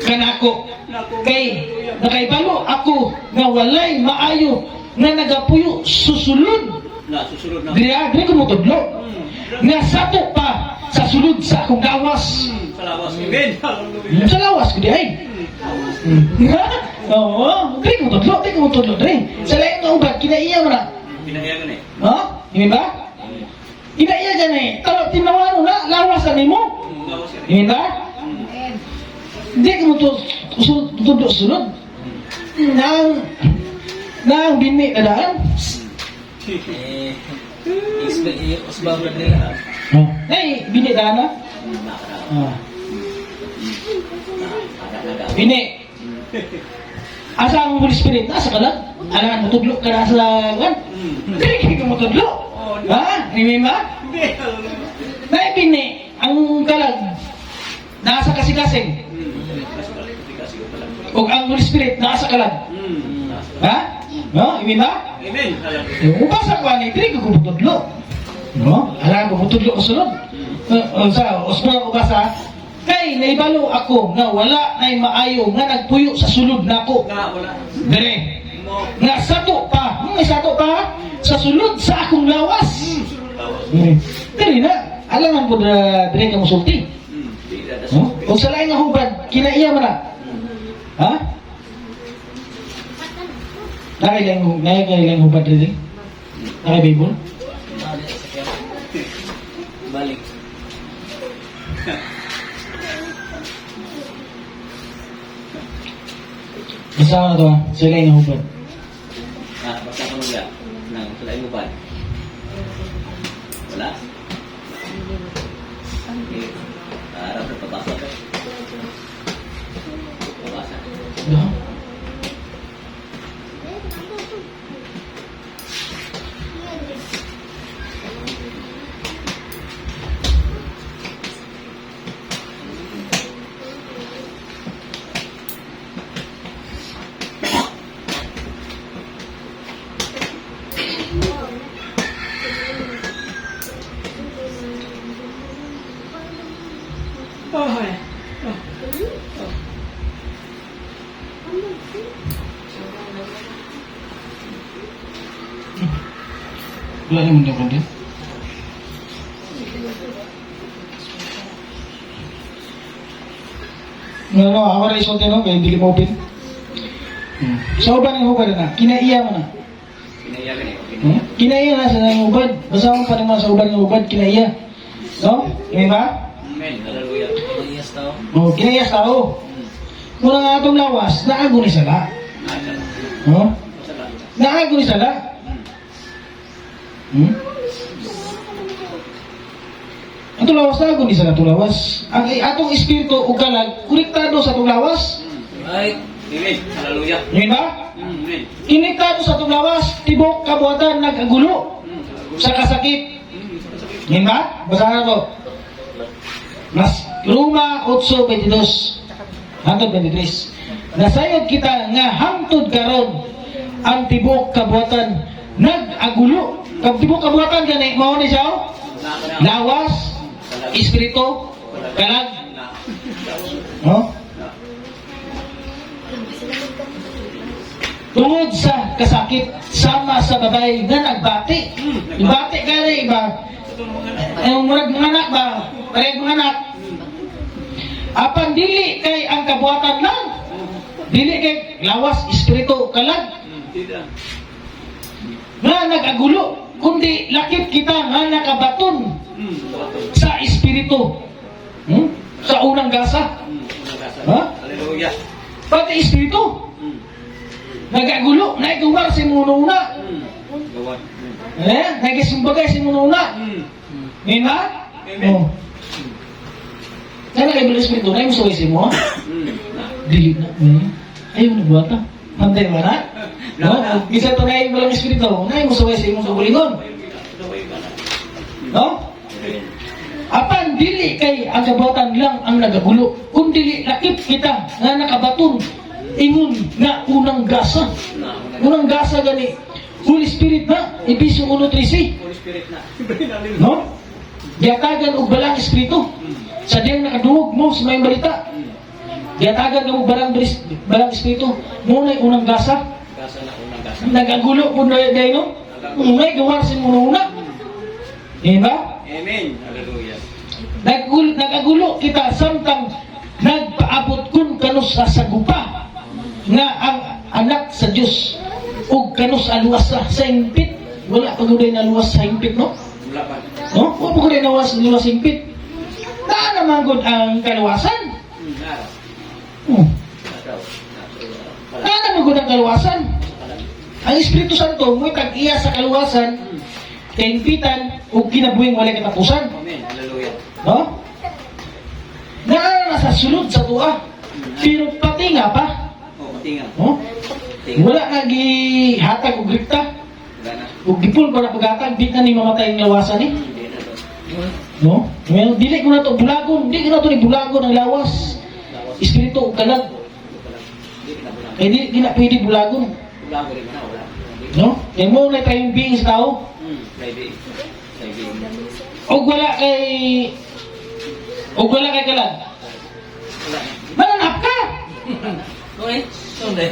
Kanako. Kay nakaibalo ako nga walay maayo nga nagapuyo susulod. Na susunod na. Dili ko mo tudlo. Nga sato pa sa sulod sa akong gawas. Sa lawas. Amen. Hallelujah. Sa lawas ko di ay. Oo, dili ko mo tudlo, dili. Sa lain nga ubad kinaiya mo na. Pinahiyagan eh. Ha? Hindi ba? Kinaiya dyan eh. Tawag tinawano na, lawas na nimo. Lawas yan eh. Hindi ba? Hindi ko mo tudlo sunod. Nang bini na daan. Usbabad nila. Nay, bini daan na. Bini. Asa ang Holy Spirit? Asa ka lang? Alam, matudlo ka na sa kan? Hindi ka matudlo. Ha? Hindi ba? Hindi. Hallelujah. Nay, bini. Ang kalag. Nasa kasi-kasing. O ang Holy Spirit, nasa kalag. Ha? No? Hindi ba? Amen. Hallelujah. Ubasa ko ani, dili ko kumutudlo. No? Alam ko mutudlo ko sunod. Sa ubasa, kay naibalo ako nga wala nay maayo nga nagpuyo sa sulod nako. Na wala. Dire. Mo. Nga sato pa, may sato pa sa sulod sa akong lawas. Sunod lawas. Dire na, alangan ko na dire ka musulti. Di na No? O sa lain nga hubad, kinaiya mo na. Ha? Nakailang hubad rin? Nakaibibol? Balik. Basta na to ha, sa lain nga hubad. Basta ko nung nang sulain mo ba? Wala? Harap na pabasa ka. Pabasa. No? Wala naman daw din. No, ako rin isulti no, kaya hindi mo open. Sa uban ng hubad na, kinaiya mo na. Pinahiyagan eh. Kinaiya na sa nang hubad. Basta mo pa naman sa uban ng hubad, kinaiya. No? Hindi ba? Amen. Hallelujah. Yes, tao. O, kinaiya sa tao. Muna nga itong lawas, naago ni sala. Masala. No? Masala. Naago ni sala. Atong lawas naago ni sala itong lawas. Ang atong espiritu o kalag, konektado sa itong lawas. Right. Amen. Hallelujah. Hindi ba? Amen. Konektado sa itong lawas, tibok kabuhatan nagagulo sa kasakit. Hindi ba? Basahan to. Mas Roma 8:22 hangtod 23. Nasayod kita nga hangtod karon ang tibok kabuhatan nag-agulo. Kag tibok kabuhatan gani mao ni siya? Lawas, espiritu, kalag. No? Tungod sa kasakit sama sa babae nga nagbati. Ibati gani iba. Ang murag mga anak ba? Parehong mga anak. Apan dili kay ang kabuhatan lang. Dili kay lawas, espiritu, kalag. Nga nag-agulo. Kundi lakip kita nga nakabaton sa espiritu. Sa unang gasa. Ha? Hallelujah. Pati espiritu. Nag-agulo. Naigawar si mununa. Gawad. Nagisumbagay si mununa. Ngayon ba? Oo. Sana kayo bilang espiritu na yung suway si mo. Dili na. Ayaw na buwata. Hantay ba na? No? Bisa to na walang espiritu, na mo saway sa imong kabulingon. No? Apan dili kay ang kabuhatan lang ang nagagulo, kun dili lakip kita nga nakabaton ingon nga unang gasa. Unang gasa gani Holy Spirit na Efeso 1:13. Holy Spirit na. No? Giatagan og balang espiritu. Sa diyang nakadungog mo sa may balita. Giatagan og balang espiritu. Mo na unang gasa. Gasa na, unang gasa. Nagagulo po na dahil no? May gawar sa muna. Diba? Amen. Hallelujah. Nagagulo kita samtang nagpaabot kun kanus sa sagupa nga ang anak sa Dios ug kanus aluwas sa hingpit. Wala pa gud na luwas sa hingpit, no? Wala pa. No? Wala pa gud na luwas sa hingpit. Naa naman gud ang kaluwasan. Nara. Hmm. Naa naman gud ang kaluwasan. Ang Espiritu Santo mo'y tag-iya sa kaluwasan, kahimpitan ug kinabuhing walay katapusan. Amen. Hallelujah. No? Naa na sa sulod sa tuwa. Pero pati nga pa. Oh, matinga. No? Wala nga gihatag og gripta. Wala na. Ug gipul ko na paghatag, di na ni mamatay ang lawasan ni. Hindi na to. No? Well, dili ko na to bulagon, di ko na to ni bulagon ang lawas. Espiritu ug kalag. Hindi na wala. Eh di na pwede bulagon. Wala ko rin na. Wala. No? Kaya mo na tayong being sa tao. Friday. Friday. Ug wala kay kalag. Wala na. Mananap ka! Okay? Sunday.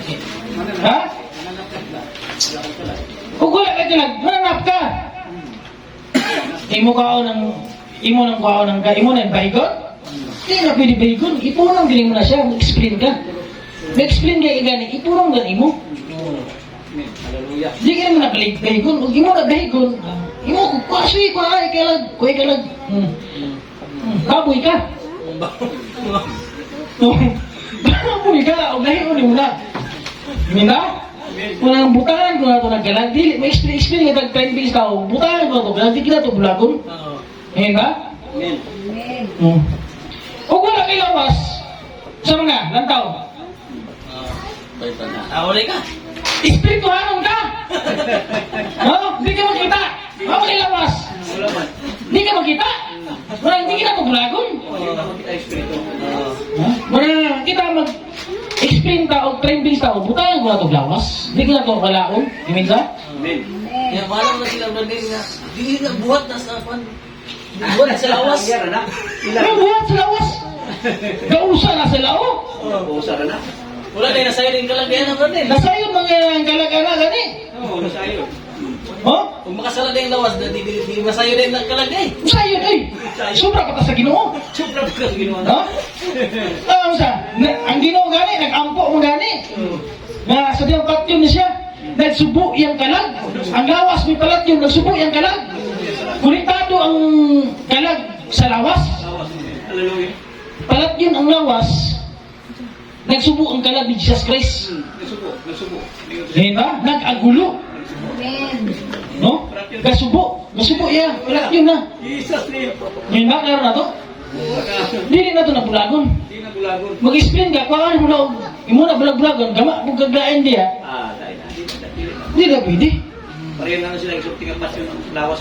Ha? Nananap ka na. Wala kang kalat. Ug wala kay kalag, mananap ka! Imo nang kaon ng imo nang bahigon? Di na pwede bahigon. Ipunang galing mo na siya, mag-explain ka. Mag-explain ka igani, ipunang galing mo. Amen. Hallelujah. Di ka naman nakalig bahigon. Ug imo na bahigon. Imo ko kasi ko ay kalag. Baboy ka. Baboy ka. O nahiyon mo na. Minda? Unang butangan ko na ito nagkalag. Dili, may explain nga tag-time base tao. Butangan ko na ito. Galang di kita ito bulagon. Oo. Minda? Amen. Amen. O wala kay lawas. Sa mga lantaw. Awalay ka. Espirituhanon ka. No? Hindi ka makita. Wala kay lawas. Wala man. Hindi ka makita. Wala, hindi kita bulagon. Hindi na makita espiritu. Wala kita mag-explain ta o train base ta o butayan ko na ito lawas. Hindi ko na ito kalaon. Iminsa? Amen. Kaya malam na sila brother nga. Di na buhat na sa pan. Buhat na sa lawas. Yara na. Ano buhat sa lawas? Gausa na sa lao. Pusa na na. Wala na sa'yo din ka lang diyan na brother. Nasayon mga ang kalagana gani. Oo, nasa iyo. Oh? Kung makasala din yung lawas, di masayo din ang kalag eh. Sayon ay. Sobra ka ta sa Ginoo. Sobra ka ginawa na. No? Ang Ginoo gani nag-ampo mo gani. Nga sa diyang patyon ni siya, nagsubo iyang kalag. Ang lawas may palat yun, nagsubo iyang kalag. Kuliktado ang kalag sa lawas. Hallelujah. Palat yun ang lawas. Nagsubo ang kalag ni Jesus Christ. Nagsubo. Diba? Nag-agulo. Amen. No? Gasubo iya. Palat yun na. Jesus name. Ngayon ba, klaro na to? Dili na to na bulagon. Hindi na bulagon. Mag-explain ka, kung mo na, imo na bulag-bulagon, gama, kung gaglain diya, Dahil na. hindi na pwede. Pareho na sila exorting ang pasyon ng lawas.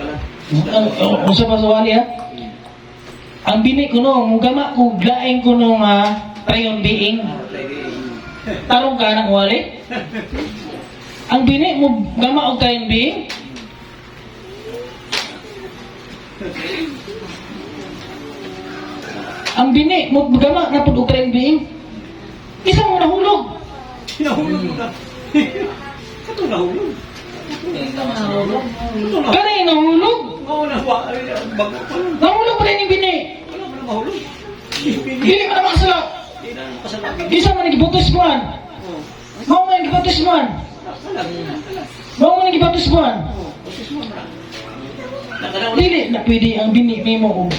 Pala. Ang sa pasawali ha, ang bini ko no, gama, kung glain ko no trayon being, tarong ka ng wali. Ang bini mo, gama og trayon being, ang bini mo, gama, napod og trayon being, isa mo nahulog. Nahulog na. Ito nahulog. Kani nahulog. Oo, bago pa lang. Nahulog pa rin yung bini. Wala mo na mahulog. Dili ka na makasala. Hindi na kasalamin. Isa man nagibutos mo an. Mao man nagibutos mo an. Mao man nagibutos mo an. Dili na pwede ang bini mo og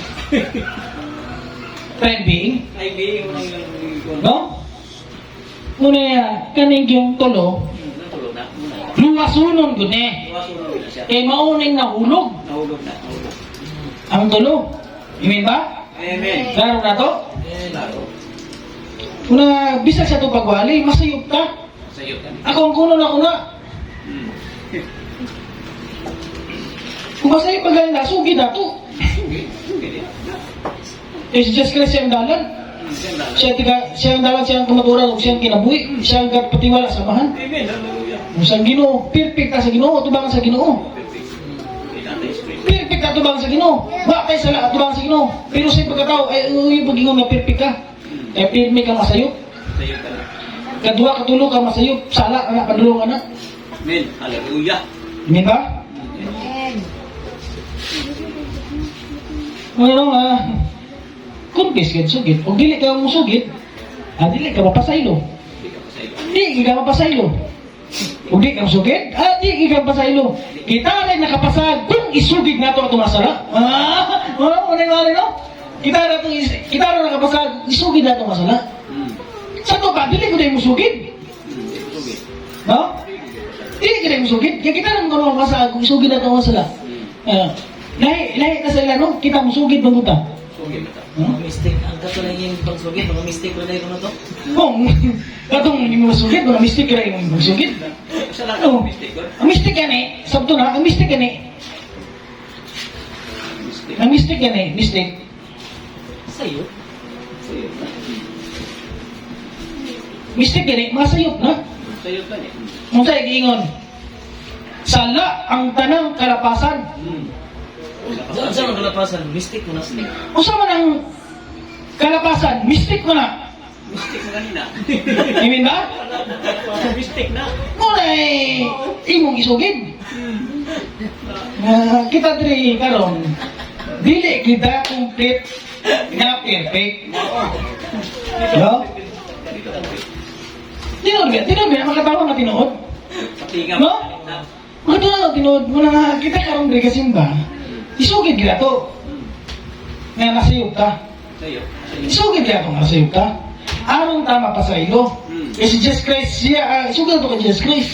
friend being, Ay, being mo na yung no? Muna kaning yung tulo, natulog na. luwasunon gud ni. Iwasunod na siya. Kay mauning nahulog Nahulog na. ang tulo. Imin ba? Amen. Klaro na to? Klaro. Una bisag sa to pagwali, masayop ka. Sa'yo ka. Ako ang kuno na kuna. Kung masaya pagaling na, sugi na to. Eh, si Jesus Christ siya ang dalan. Siya ang dalan, siya ang tumaturan, siya ang kinabuhi, siya ang patiwala sa mahan. Amen. Hallelujah. Kung sa Ginoo, perfect ka sa Ginoo, tubangan sa Ginoo. Perfect ka tubangan sa Ginoo. Bakay sala tubangan sa Ginoo. Pero sa pagkatao, ay yung pagingon na perfect ka. Kaya pirmi ka masayop. Sa'yo ka na. Kadua katulo ka masayop, sala ka na, padulong ka na. Amen. Hallelujah. Amen ba? Amen. Ano confess ka sugid. Kung dili ka musugid, dili ka mapasaylo. Hindi ka pa sa'yo. Di ka mapasaylo. Kung di ka musugid, di ka mapasaylo. Kita rin nakapasag kung isugid nato atong masala. Unay-wala no? Kita rin nakapasag, isugid nato masala. Sa to ba, dili ko na musugid. Sige. No? Dili ka na musugid. Kaya kita rin kung makapasag, kung isugid nato masala. Lahi na sa ila, no? Kita musugid bang buta? Sige ba ta? Mga mistake. Ang kato lang yung pagsugit. Mga mistake ko na yung ano to. Katong hindi mo musugid, mga mistake ka rin yung musugid. Kasalanan mo, mistake ko. Ang mistake yan eh, sabto na, ang mistake yan eh. Mistake. Ang mistake yan eh, mistake. Sa'yo. Sa'yo ka. Mistake yan eh, masayop na. Sa'yo ka niya. Kung sa'yo giingon, sala ang tanang kalapasan. Saan ang kalapasan? Mistake mo na. Kung saan man ang kalapasan, mistake ko na. Mistake na kanina. Amen ba? Mistake na. Muna eh, imong isugid. Kita diri karon, dili kita complete na perfect. No? Tinuod ba? Makatawa na tinuod? Pati nga. No? Makatawa na tinuod. Muna kita karon diri kasimba, isugid kita to. Nga nasayog ka. Sa'yo. Isugid kita to nga nasayog ka. Aron tama pa sa ilo. Eh si Jesus Christ, siya, isugid to kay Jesus Christ.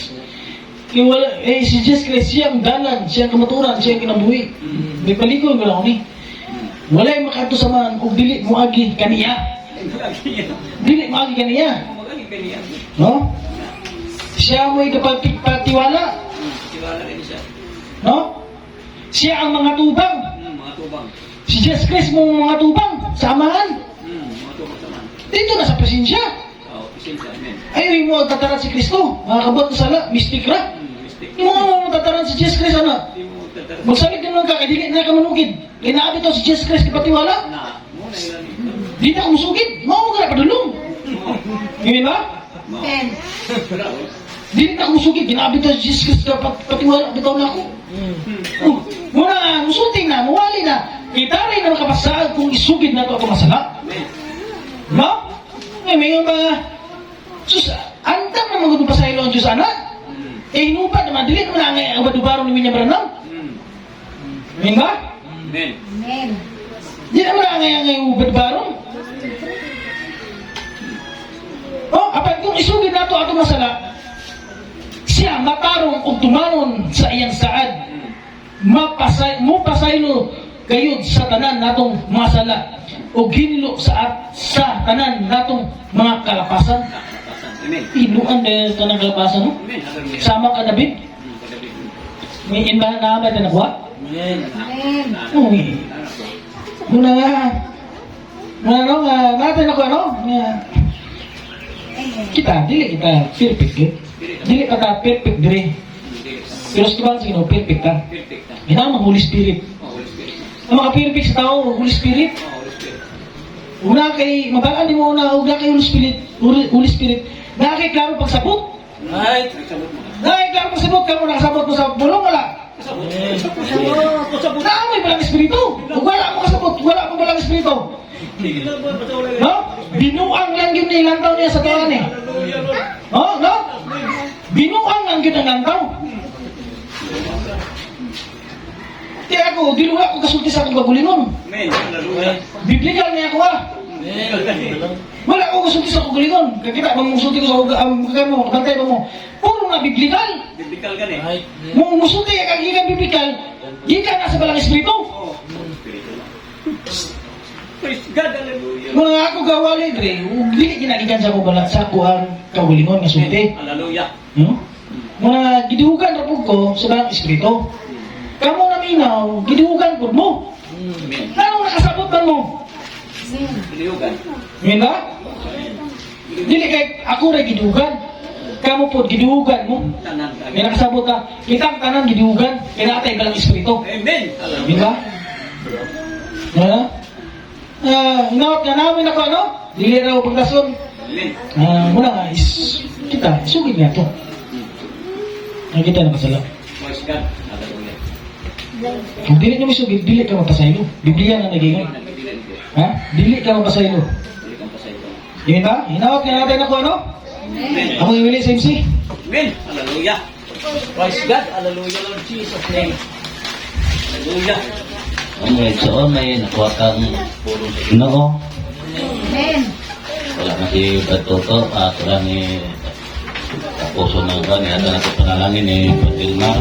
Si Jesus Christ, siya ang dalan, siya ang kamaturan, siya ang kinabuhi. May palikon ko lang ni. Walay makato sa man kung dili mo agi kaniya. Dili mo agi kaniya. Magaling kaniya. No? Siya mo'y kapagpatiwala. Tiwala rin siya. No? Siya ang mga tubang. Mga tubang. Si Jesus Christ mo mga tubang. Samahan. Mga tubang saman. Dito na sa presensya. Oo, pasensya. Amen. Ay, mo tataran si Kristo. Mga kabot ko sala, mistik ra. Mistake. Yung mga tataran si Jesus Christ, ano? Hindi mo tatara. Magsalit ka naman ka, kaya dili na ka manugid. Kinaabit to si Jesus Christ, kapatiwala. Na. Muna ilan ito. Di na ka musugid. Mao ka na padulong. Hindi ba? Amen. Di na ka musugid. Kinaabit to si Jesus Christ, kapatiwala. Bitaw na ako. Muna, musulting na, muwali na. Kita rin na makapasag kung isugid na to ako masala. Amen. No? May mga sus, antang na mga pasaylo ang Diyos anak. Eh, hinupad naman, dili mo na ang badubaro ni William Branham. Amen ba? Amen. Amen. Di naman ang badubaro. Apag kung isugid na to ato masala, siya matarong o tumanon sa iyang saad. Mupasaylo gayud sa tanan natong masala o ginilo sa tanan natong mga kalapasan. Amen. Iluan na tanang kalapasan, no? Amen. Hallelujah. Sama ka David. Kadabi. May inbahan na ba na nakuha? Amen. Amen. Uy. Muna nga. Muna nga. Natin ako, ano? Kita, dili kita perfect, eh. Dili ka perfect, dire. Pero sa tibang sige, perfect ka. Perfect na. Hinang Holy Spirit. Holy Spirit. Ang maka-perfect sa tao, Holy Spirit. Holy Spirit. Una kay, mabalaan din mo na, una kay Holy Spirit. Holy Spirit. Na kay klaro pagsabot. Right. Nagsabot mo. Na kay klaro pagsabot ka mo, nakasabot mo sa bulong, wala. Naamoy palang Espiritu. Kung wala mo kasabot, wala mo palang Espiritu. No? Binuang lang yun ni lantaw niya sa taon eh. Oh, no? Binuang lang yun ang lantaw. Kaya ako, di luwa ko kasulti sa akong kagulingon. Amen. Hallelujah. Biblikal niya ako ha. Wala ako kasulti sa akong kagulingon. Kaya kita, mamusulti ko sa kagan mo, bantay mo. Puro na biblikal. Biblical ka ni. Right. Musulti ka gikan biblikal, gikan na sa balang Espiritu. Oo. Espiritu lang. Praise God, hallelujah. Mga ako gawali, Dre, ug dili ginagikan sa ko balat sa ko ang kaugalingon nga sulti. Hallelujah. No? Mga gidugan ra pud ko sa dalang espiritu. Kamo na minaw, gidugan pud mo. Amen. Ano nakasabot man mo? Piliugan. Amen ba? Dili kay ako ra gidugan. Kamo pud gidugan mo. Tanan May nakasabot ka, kitang tanan gidugan, kaya natay balang espiritu. Amen. Di ba? Ha? Inawat nga namin ako, ano? Dili raw pagdason. Amen. Muna nga is, kita, sugid nga to. Nakita na kasala. Praise God, hallelujah. Kung dili nyo misugid, dili ka mapasaylo. Biblia na nagingon. Ha? Dili ka mapasaylo. Dili kang pasay ko. Yun ba? Inawat nga natin ako, ano? Amen. Ako yung Willie sa MC. Amen. Hallelujah. Praise God, hallelujah, Lord Jesus' name. Hallelujah. Okay, so may nakuha kang puro sa Ginoo. Amen. Wala na si Batoto at wala ni Kapuso ng Gani. At na panalangin ni Patilma.